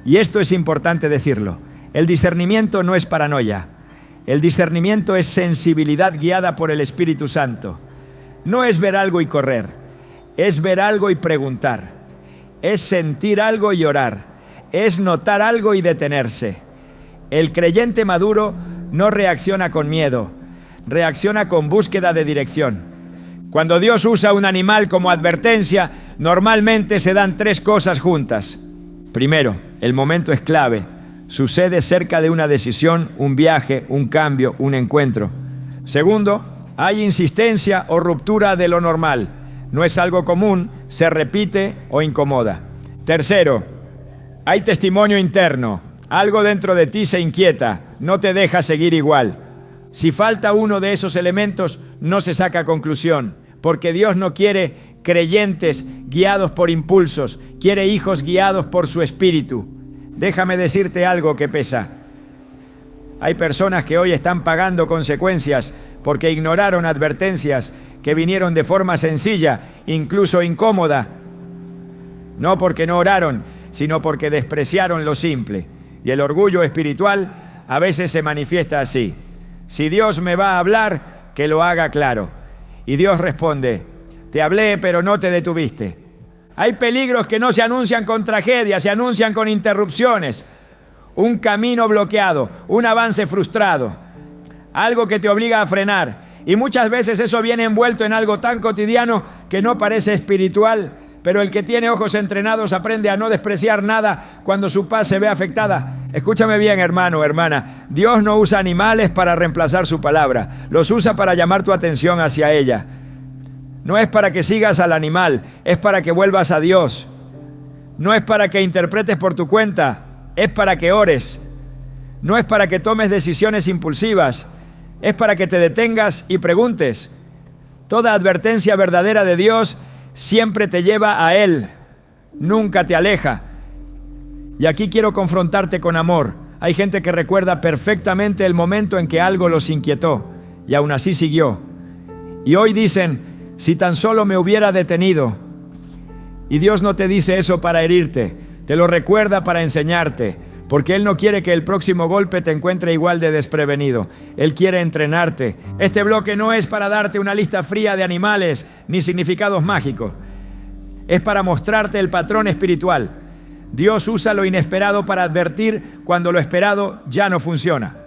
Y esto es importante decirlo. El discernimiento no es paranoia. El discernimiento es sensibilidad guiada por el Espíritu Santo. No es ver algo y correr. Es ver algo y preguntar. Es sentir algo y orar. Es notar algo y detenerse. El creyente maduro no reacciona con miedo. Reacciona con búsqueda de dirección. Cuando Dios usa un animal como advertencia, normalmente se dan tres cosas juntas. Primero, el momento es clave. Sucede cerca de una decisión, un viaje, un cambio, un encuentro. Segundo, hay insistencia o ruptura de lo normal. No es algo común, se repite o incomoda. Tercero, hay testimonio interno. Algo dentro de ti se inquieta, no te deja seguir igual. Si falta uno de esos elementos, no se saca conclusión, porque Dios no quiere creyentes guiados por impulsos, quiere hijos guiados por su espíritu. Déjame decirte algo que pesa. Hay personas que hoy están pagando consecuencias porque ignoraron advertencias que vinieron de forma sencilla, incluso incómoda. No porque no oraron, sino porque despreciaron lo simple. Y el orgullo espiritual a veces se manifiesta así. Si Dios me va a hablar, que lo haga claro. Y Dios responde, te hablé, pero no te detuviste. Hay peligros que no se anuncian con tragedias, se anuncian con interrupciones. Un camino bloqueado, un avance frustrado, algo que te obliga a frenar. Y muchas veces eso viene envuelto en algo tan cotidiano que no parece espiritual, pero el que tiene ojos entrenados aprende a no despreciar nada cuando su paz se ve afectada. Escúchame bien, hermano, hermana. Dios no usa animales para reemplazar su palabra. Los usa para llamar tu atención hacia ella. No es para que sigas al animal, es para que vuelvas a Dios. No es para que interpretes por tu cuenta, es para que ores. No es para que tomes decisiones impulsivas, es para que te detengas y preguntes. Toda advertencia verdadera de Dios siempre te lleva a Él, nunca te aleja. Y aquí quiero confrontarte con amor. Hay gente que recuerda perfectamente el momento en que algo los inquietó y aún así siguió. Y hoy dicen, si tan solo me hubiera detenido. Y Dios no te dice eso para herirte, te lo recuerda para enseñarte, porque Él no quiere que el próximo golpe te encuentre igual de desprevenido. Él quiere entrenarte. Este bloque no es para darte una lista fría de animales ni significados mágicos. Es para mostrarte el patrón espiritual. Dios usa lo inesperado para advertir cuando lo esperado ya no funciona.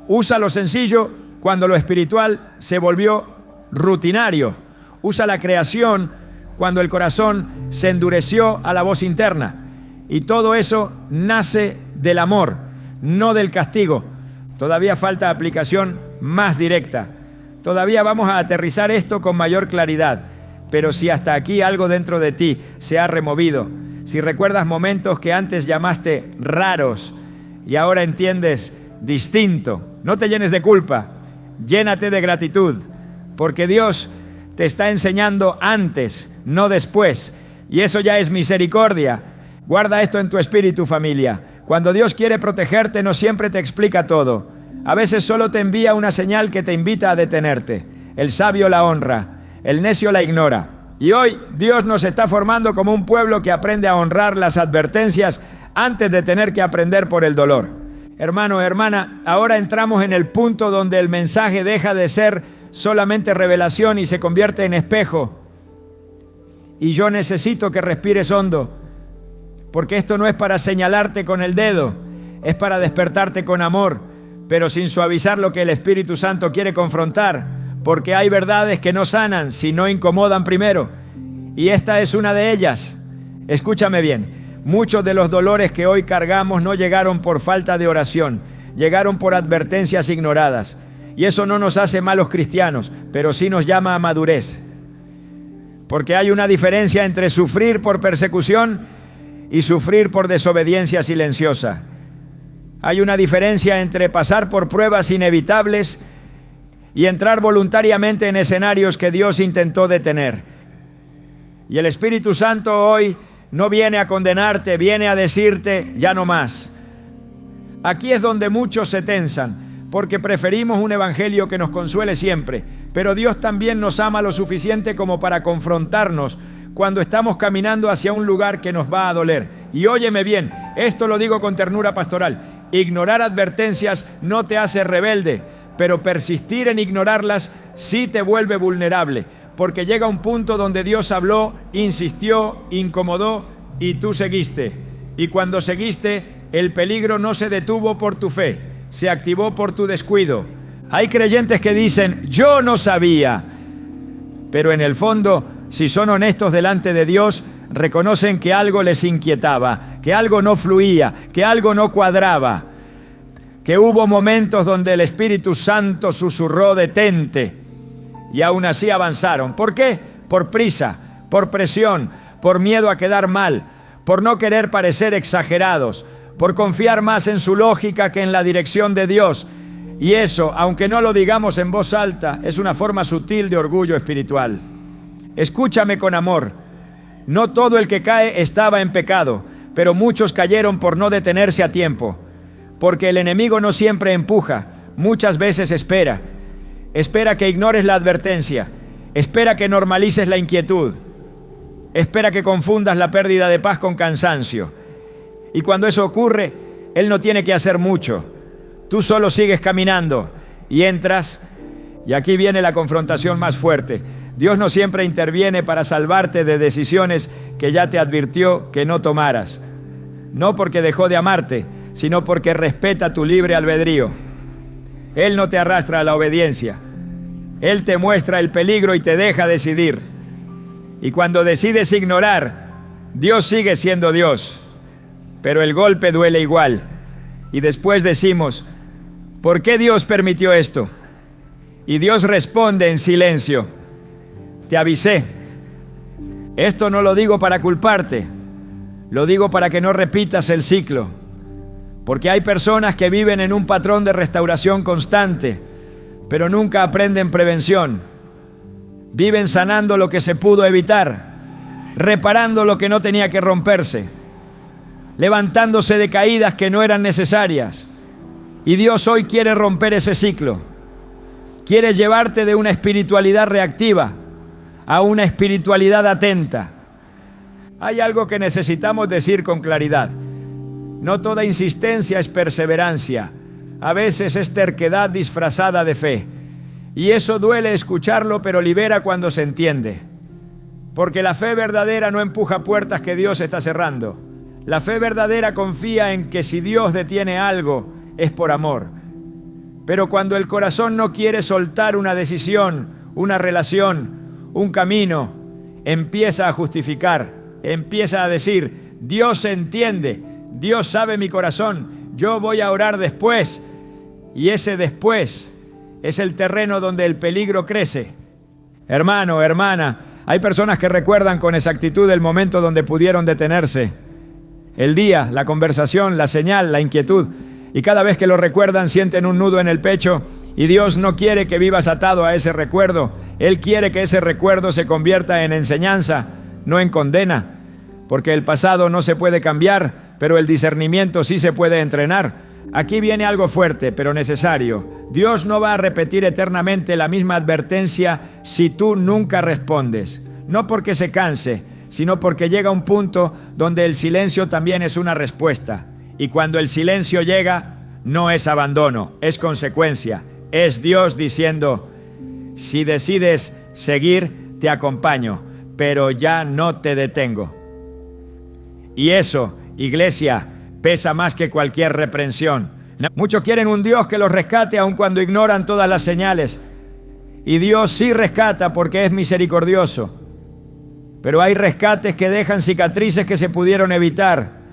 Usa lo sencillo cuando lo espiritual se volvió rutinario. Usa la creación cuando el corazón se endureció a la voz interna. Y todo eso nace del amor, no del castigo. Todavía falta aplicación más directa. Todavía vamos a aterrizar esto con mayor claridad. Pero si hasta aquí algo dentro de ti se ha removido, si recuerdas momentos que antes llamaste raros y ahora entiendes distinto, no te llenes de culpa, llénate de gratitud, porque Dios te está enseñando antes, no después, y eso ya es misericordia. Guarda esto en tu espíritu, familia. Cuando Dios quiere protegerte, no siempre te explica todo. A veces solo te envía una señal que te invita a detenerte. El sabio la honra, el necio la ignora. Y hoy Dios nos está formando como un pueblo que aprende a honrar las advertencias antes de tener que aprender por el dolor. Hermano, hermana, ahora entramos en el punto donde el mensaje deja de ser solamente revelación y se convierte en espejo. Y yo necesito que respires hondo, porque esto no es para señalarte con el dedo, es para despertarte con amor, pero sin suavizar lo que el Espíritu Santo quiere confrontar, porque hay verdades que no sanan si no incomodan primero, y esta es una de ellas. Escúchame bien, muchos de los dolores que hoy cargamos no llegaron por falta de oración, llegaron por advertencias ignoradas, y eso no nos hace malos cristianos, pero sí nos llama a madurez, porque hay una diferencia entre sufrir por persecución y sufrir por desobediencia silenciosa. Hay una diferencia entre pasar por pruebas inevitables y entrar voluntariamente en escenarios que Dios intentó detener. Y el Espíritu Santo hoy no viene a condenarte, viene a decirte, ya no más. Aquí es donde muchos se tensan, porque preferimos un evangelio que nos consuele siempre, pero Dios también nos ama lo suficiente como para confrontarnos cuando estamos caminando hacia un lugar que nos va a doler. Y óyeme bien, esto lo digo con ternura pastoral, ignorar advertencias no te hace rebelde, pero persistir en ignorarlas sí te vuelve vulnerable, porque llega un punto donde Dios habló, insistió, incomodó y tú seguiste. Y cuando seguiste, el peligro no se detuvo por tu fe, se activó por tu descuido. Hay creyentes que dicen, yo no sabía, pero en el fondo, si son honestos delante de Dios, reconocen que algo les inquietaba, que algo no fluía, que algo no cuadraba, que hubo momentos donde el Espíritu Santo susurró detente y aún así avanzaron. ¿Por qué? Por prisa, por presión, por miedo a quedar mal, por no querer parecer exagerados, por confiar más en su lógica que en la dirección de Dios. Y eso, aunque no lo digamos en voz alta, es una forma sutil de orgullo espiritual. Escúchame con amor. No todo el que cae estaba en pecado, pero muchos cayeron por no detenerse a tiempo. Porque el enemigo no siempre empuja, muchas veces espera. Espera que ignores la advertencia. Espera que normalices la inquietud. Espera que confundas la pérdida de paz con cansancio. Y cuando eso ocurre, él no tiene que hacer mucho. Tú solo sigues caminando y entras, y aquí viene la confrontación más fuerte. Dios no siempre interviene para salvarte de decisiones que ya te advirtió que no tomaras. No porque dejó de amarte, sino porque respeta tu libre albedrío. Él no te arrastra a la obediencia. Él te muestra el peligro y te deja decidir. Y cuando decides ignorar, Dios sigue siendo Dios. Pero el golpe duele igual. Y después decimos, ¿por qué Dios permitió esto? Y Dios responde en silencio, te avisé. Esto no lo digo para culparte, lo digo para que no repitas el ciclo. Porque hay personas que viven en un patrón de restauración constante, pero nunca aprenden prevención. Viven sanando lo que se pudo evitar, reparando lo que no tenía que romperse, levantándose de caídas que no eran necesarias. Y Dios hoy quiere romper ese ciclo. Quiere llevarte de una espiritualidad reactiva a una espiritualidad atenta. Hay algo que necesitamos decir con claridad. No toda insistencia es perseverancia. A veces es terquedad disfrazada de fe. Y eso duele escucharlo, pero libera cuando se entiende. Porque la fe verdadera no empuja puertas que Dios está cerrando. La fe verdadera confía en que si Dios detiene algo, es por amor. Pero cuando el corazón no quiere soltar una decisión, una relación, un camino, empieza a justificar, empieza a decir, Dios entiende, Dios sabe mi corazón, yo voy a orar después. Y ese después es el terreno donde el peligro crece. Hermano, hermana, hay personas que recuerdan con exactitud el momento donde pudieron detenerse. El día, la conversación, la señal, la inquietud. Y cada vez que lo recuerdan sienten un nudo en el pecho. Y Dios no quiere que vivas atado a ese recuerdo. Él quiere que ese recuerdo se convierta en enseñanza, no en condena. Porque el pasado no se puede cambiar, pero el discernimiento sí se puede entrenar. Aquí viene algo fuerte, pero necesario. Dios no va a repetir eternamente la misma advertencia si tú nunca respondes. No porque se canse, sino porque llega un punto donde el silencio también es una respuesta. Y cuando el silencio llega, no es abandono, es consecuencia. Es Dios diciendo, si decides seguir, te acompaño, pero ya no te detengo. Y eso, iglesia, pesa más que cualquier reprensión. Muchos quieren un Dios que los rescate aun cuando ignoran todas las señales. Y Dios sí rescata porque es misericordioso. Pero hay rescates que dejan cicatrices que se pudieron evitar.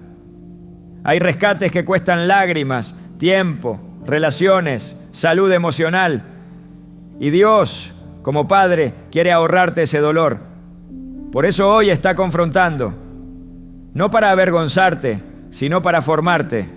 Hay rescates que cuestan lágrimas, tiempo, relaciones, salud emocional. Y Dios, como Padre, quiere ahorrarte ese dolor. Por eso hoy está confrontando. No para avergonzarte, sino para formarte.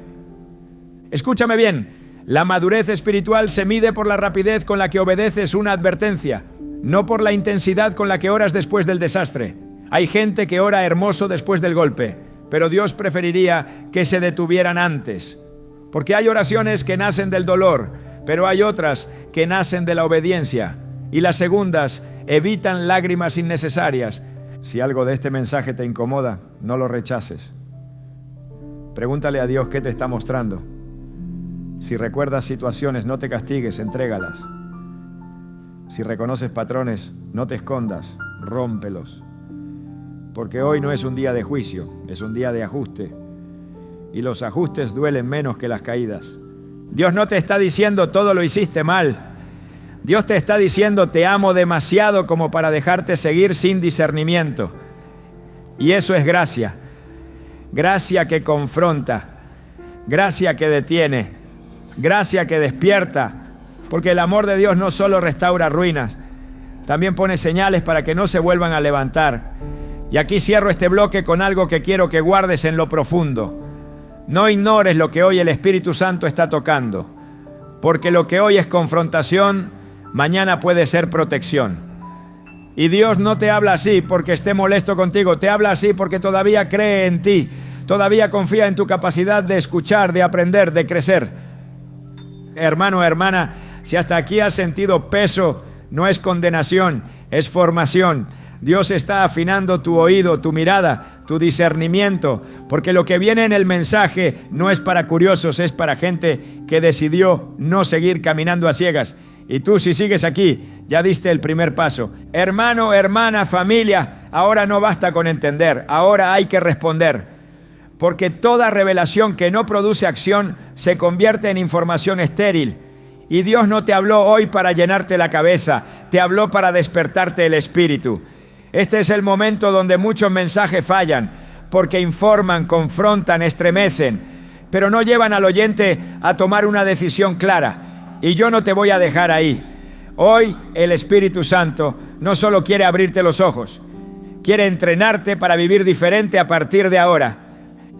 Escúchame bien, la madurez espiritual se mide por la rapidez con la que obedeces una advertencia, no por la intensidad con la que oras después del desastre. Hay gente que ora hermoso después del golpe, pero Dios preferiría que se detuvieran antes. Porque hay oraciones que nacen del dolor, pero hay otras que nacen de la obediencia. Y las segundas evitan lágrimas innecesarias. Si algo de este mensaje te incomoda, no lo rechaces. Pregúntale a Dios qué te está mostrando. Si recuerdas situaciones, no te castigues, entrégalas. Si reconoces patrones, no te escondas, rómpelos. Porque hoy no es un día de juicio, es un día de ajuste. Y los ajustes duelen menos que las caídas. Dios no te está diciendo todo lo hiciste mal. Dios te está diciendo te amo demasiado como para dejarte seguir sin discernimiento. Y eso es gracia. Gracia que confronta, gracia que detiene, gracia que despierta, porque el amor de Dios no solo restaura ruinas, también pone señales para que no se vuelvan a levantar. Y aquí cierro este bloque con algo que quiero que guardes en lo profundo. No ignores lo que hoy el Espíritu Santo está tocando, porque lo que hoy es confrontación, mañana puede ser protección. Y Dios no te habla así porque esté molesto contigo, te habla así porque todavía cree en ti, todavía confía en tu capacidad de escuchar, de aprender, de crecer. Hermano, hermana, si hasta aquí has sentido peso, no es condenación, es formación. Dios está afinando tu oído, tu mirada, tu discernimiento, porque lo que viene en el mensaje no es para curiosos, es para gente que decidió no seguir caminando a ciegas. Y tú, si sigues aquí, ya diste el primer paso. Hermano, hermana, familia, ahora no basta con entender, ahora hay que responder. Porque toda revelación que no produce acción se convierte en información estéril. Y Dios no te habló hoy para llenarte la cabeza, te habló para despertarte el espíritu. Este es el momento donde muchos mensajes fallan, porque informan, confrontan, estremecen, pero no llevan al oyente a tomar una decisión clara. Y yo no te voy a dejar ahí. Hoy el Espíritu Santo no solo quiere abrirte los ojos, quiere entrenarte para vivir diferente a partir de ahora.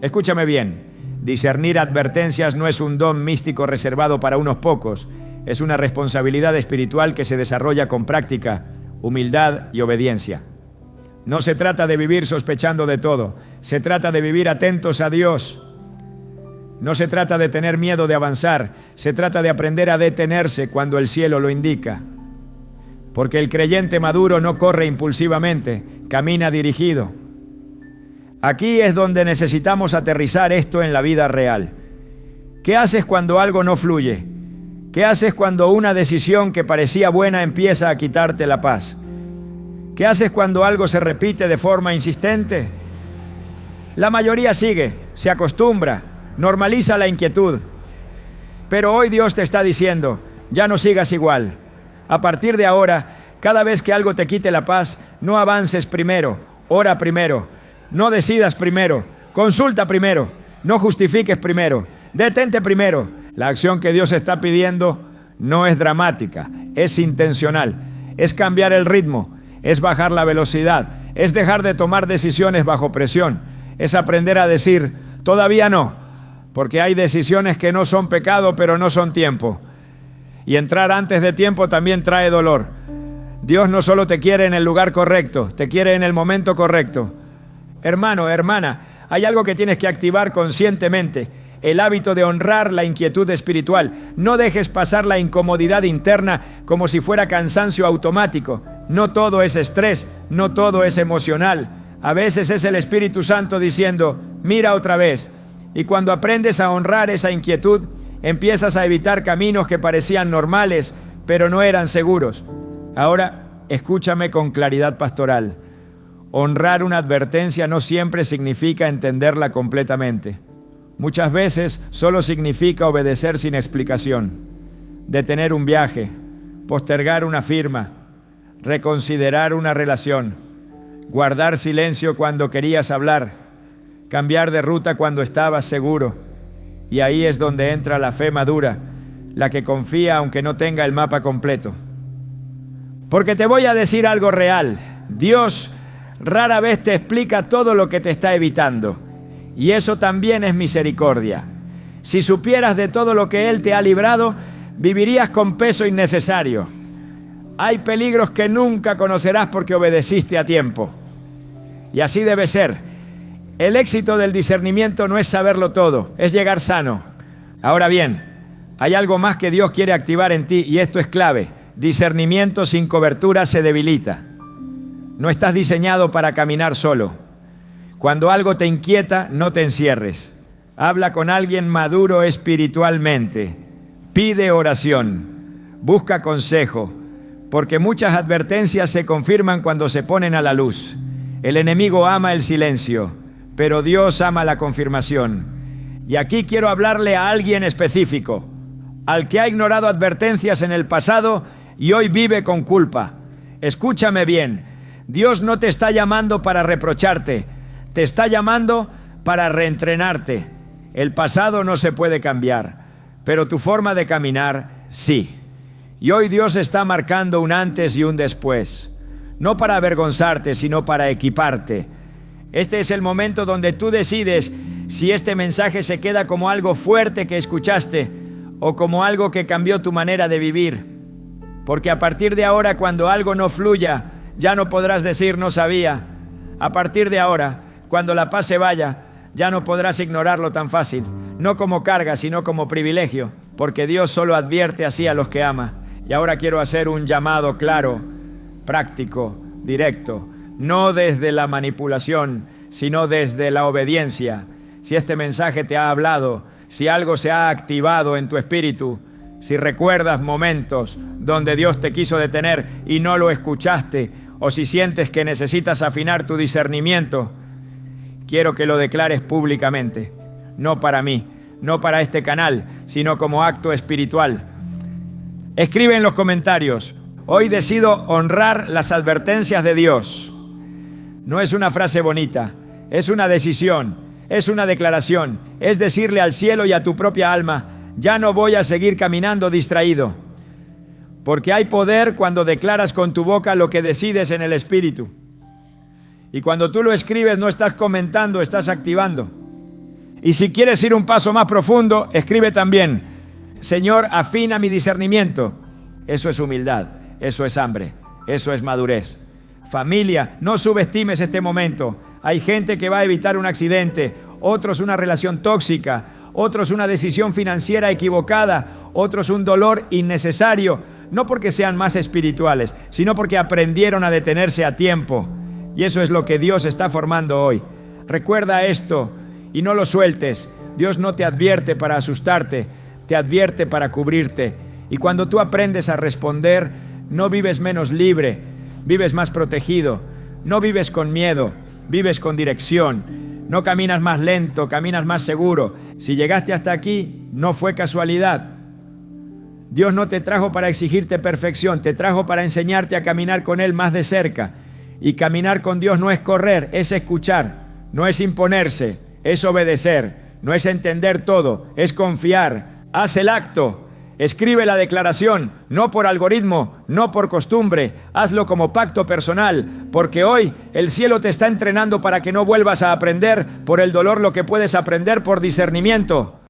Escúchame bien, discernir advertencias no es un don místico reservado para unos pocos, es una responsabilidad espiritual que se desarrolla con práctica, humildad y obediencia. No se trata de vivir sospechando de todo, se trata de vivir atentos a Dios. No se trata de tener miedo de avanzar, se trata de aprender a detenerse cuando el cielo lo indica. Porque el creyente maduro no corre impulsivamente, camina dirigido. Aquí es donde necesitamos aterrizar esto en la vida real. ¿Qué haces cuando algo no fluye? ¿Qué haces cuando una decisión que parecía buena empieza a quitarte la paz? ¿Qué haces cuando algo se repite de forma insistente? La mayoría sigue, se acostumbra, normaliza la inquietud. Pero hoy Dios te está diciendo, ya no sigas igual. A partir de ahora, cada vez que algo te quite la paz, no avances primero, ora primero, no decidas primero, consulta primero, no justifiques primero, detente primero. La acción que Dios está pidiendo no es dramática, es intencional, es cambiar el ritmo, es bajar la velocidad, es dejar de tomar decisiones bajo presión, es aprender a decir, todavía no, porque hay decisiones que no son pecado, pero no son tiempo. Y entrar antes de tiempo también trae dolor. Dios no solo te quiere en el lugar correcto, te quiere en el momento correcto. Hermano, hermana, hay algo que tienes que activar conscientemente, el hábito de honrar la inquietud espiritual. No dejes pasar la incomodidad interna como si fuera cansancio automático. No todo es estrés, no todo es emocional. A veces es el Espíritu Santo diciendo, mira otra vez. Y cuando aprendes a honrar esa inquietud, empiezas a evitar caminos que parecían normales, pero no eran seguros. Ahora, escúchame con claridad pastoral. Honrar una advertencia no siempre significa entenderla completamente. Muchas veces solo significa obedecer sin explicación, detener un viaje, postergar una firma, reconsiderar una relación, guardar silencio cuando querías hablar, cambiar de ruta cuando estabas seguro. Y ahí es donde entra la fe madura, la que confía aunque no tenga el mapa completo. Porque te voy a decir algo real. Dios rara vez te explica todo lo que te está evitando. Y eso también es misericordia. Si supieras de todo lo que Él te ha librado, vivirías con peso innecesario. Hay peligros que nunca conocerás porque obedeciste a tiempo. Y así debe ser. El éxito del discernimiento no es saberlo todo, es llegar sano. Ahora bien, hay algo más que Dios quiere activar en ti y esto es clave. Discernimiento sin cobertura se debilita. No estás diseñado para caminar solo. Cuando algo te inquieta, no te encierres. Habla con alguien maduro espiritualmente. Pide oración. Busca consejo. Porque muchas advertencias se confirman cuando se ponen a la luz. El enemigo ama el silencio, pero Dios ama la confirmación. Y aquí quiero hablarle a alguien específico, al que ha ignorado advertencias en el pasado y hoy vive con culpa. Escúchame bien, Dios no te está llamando para reprocharte, te está llamando para reentrenarte. El pasado no se puede cambiar, pero tu forma de caminar, sí. Y hoy Dios está marcando un antes y un después, no para avergonzarte, sino para equiparte. Este es el momento donde tú decides si este mensaje se queda como algo fuerte que escuchaste o como algo que cambió tu manera de vivir. Porque a partir de ahora, cuando algo no fluya, ya no podrás decir no sabía. A partir de ahora, cuando la paz se vaya, ya no podrás ignorarlo tan fácil. No como carga, sino como privilegio. Porque Dios solo advierte así a los que ama. Y ahora quiero hacer un llamado claro, práctico, directo. No desde la manipulación, sino desde la obediencia. Si este mensaje te ha hablado, si algo se ha activado en tu espíritu, si recuerdas momentos donde Dios te quiso detener y no lo escuchaste, o si sientes que necesitas afinar tu discernimiento, quiero que lo declares públicamente, no para mí, no para este canal, sino como acto espiritual. Escribe en los comentarios: hoy decido honrar las advertencias de Dios. No es una frase bonita, es una decisión, es una declaración, es decirle al cielo y a tu propia alma: ya no voy a seguir caminando distraído. Porque hay poder cuando declaras con tu boca lo que decides en el espíritu. Y cuando tú lo escribes, no estás comentando, estás activando. Y si quieres ir un paso más profundo, escribe también: Señor, afina mi discernimiento. Eso es humildad, eso es hambre, eso es madurez. Familia, no subestimes este momento. Hay gente que va a evitar un accidente, otros una relación tóxica, otros una decisión financiera equivocada, otros un dolor innecesario, no porque sean más espirituales, sino porque aprendieron a detenerse a tiempo. Y eso es lo que Dios está formando hoy. Recuerda esto y no lo sueltes. Dios no te advierte para asustarte, te advierte para cubrirte. Y cuando tú aprendes a responder, no vives menos libre, vives más protegido, no vives con miedo, vives con dirección. No caminas más lento, caminas más seguro. Si llegaste hasta aquí, no fue casualidad. Dios no te trajo para exigirte perfección, te trajo para enseñarte a caminar con Él más de cerca. Y caminar con Dios no es correr, es escuchar, no es imponerse, es obedecer, no es entender todo, es confiar. Haz el acto. Escribe la declaración, no por algoritmo, no por costumbre, hazlo como pacto personal, porque hoy el cielo te está entrenando para que no vuelvas a aprender por el dolor lo que puedes aprender por discernimiento.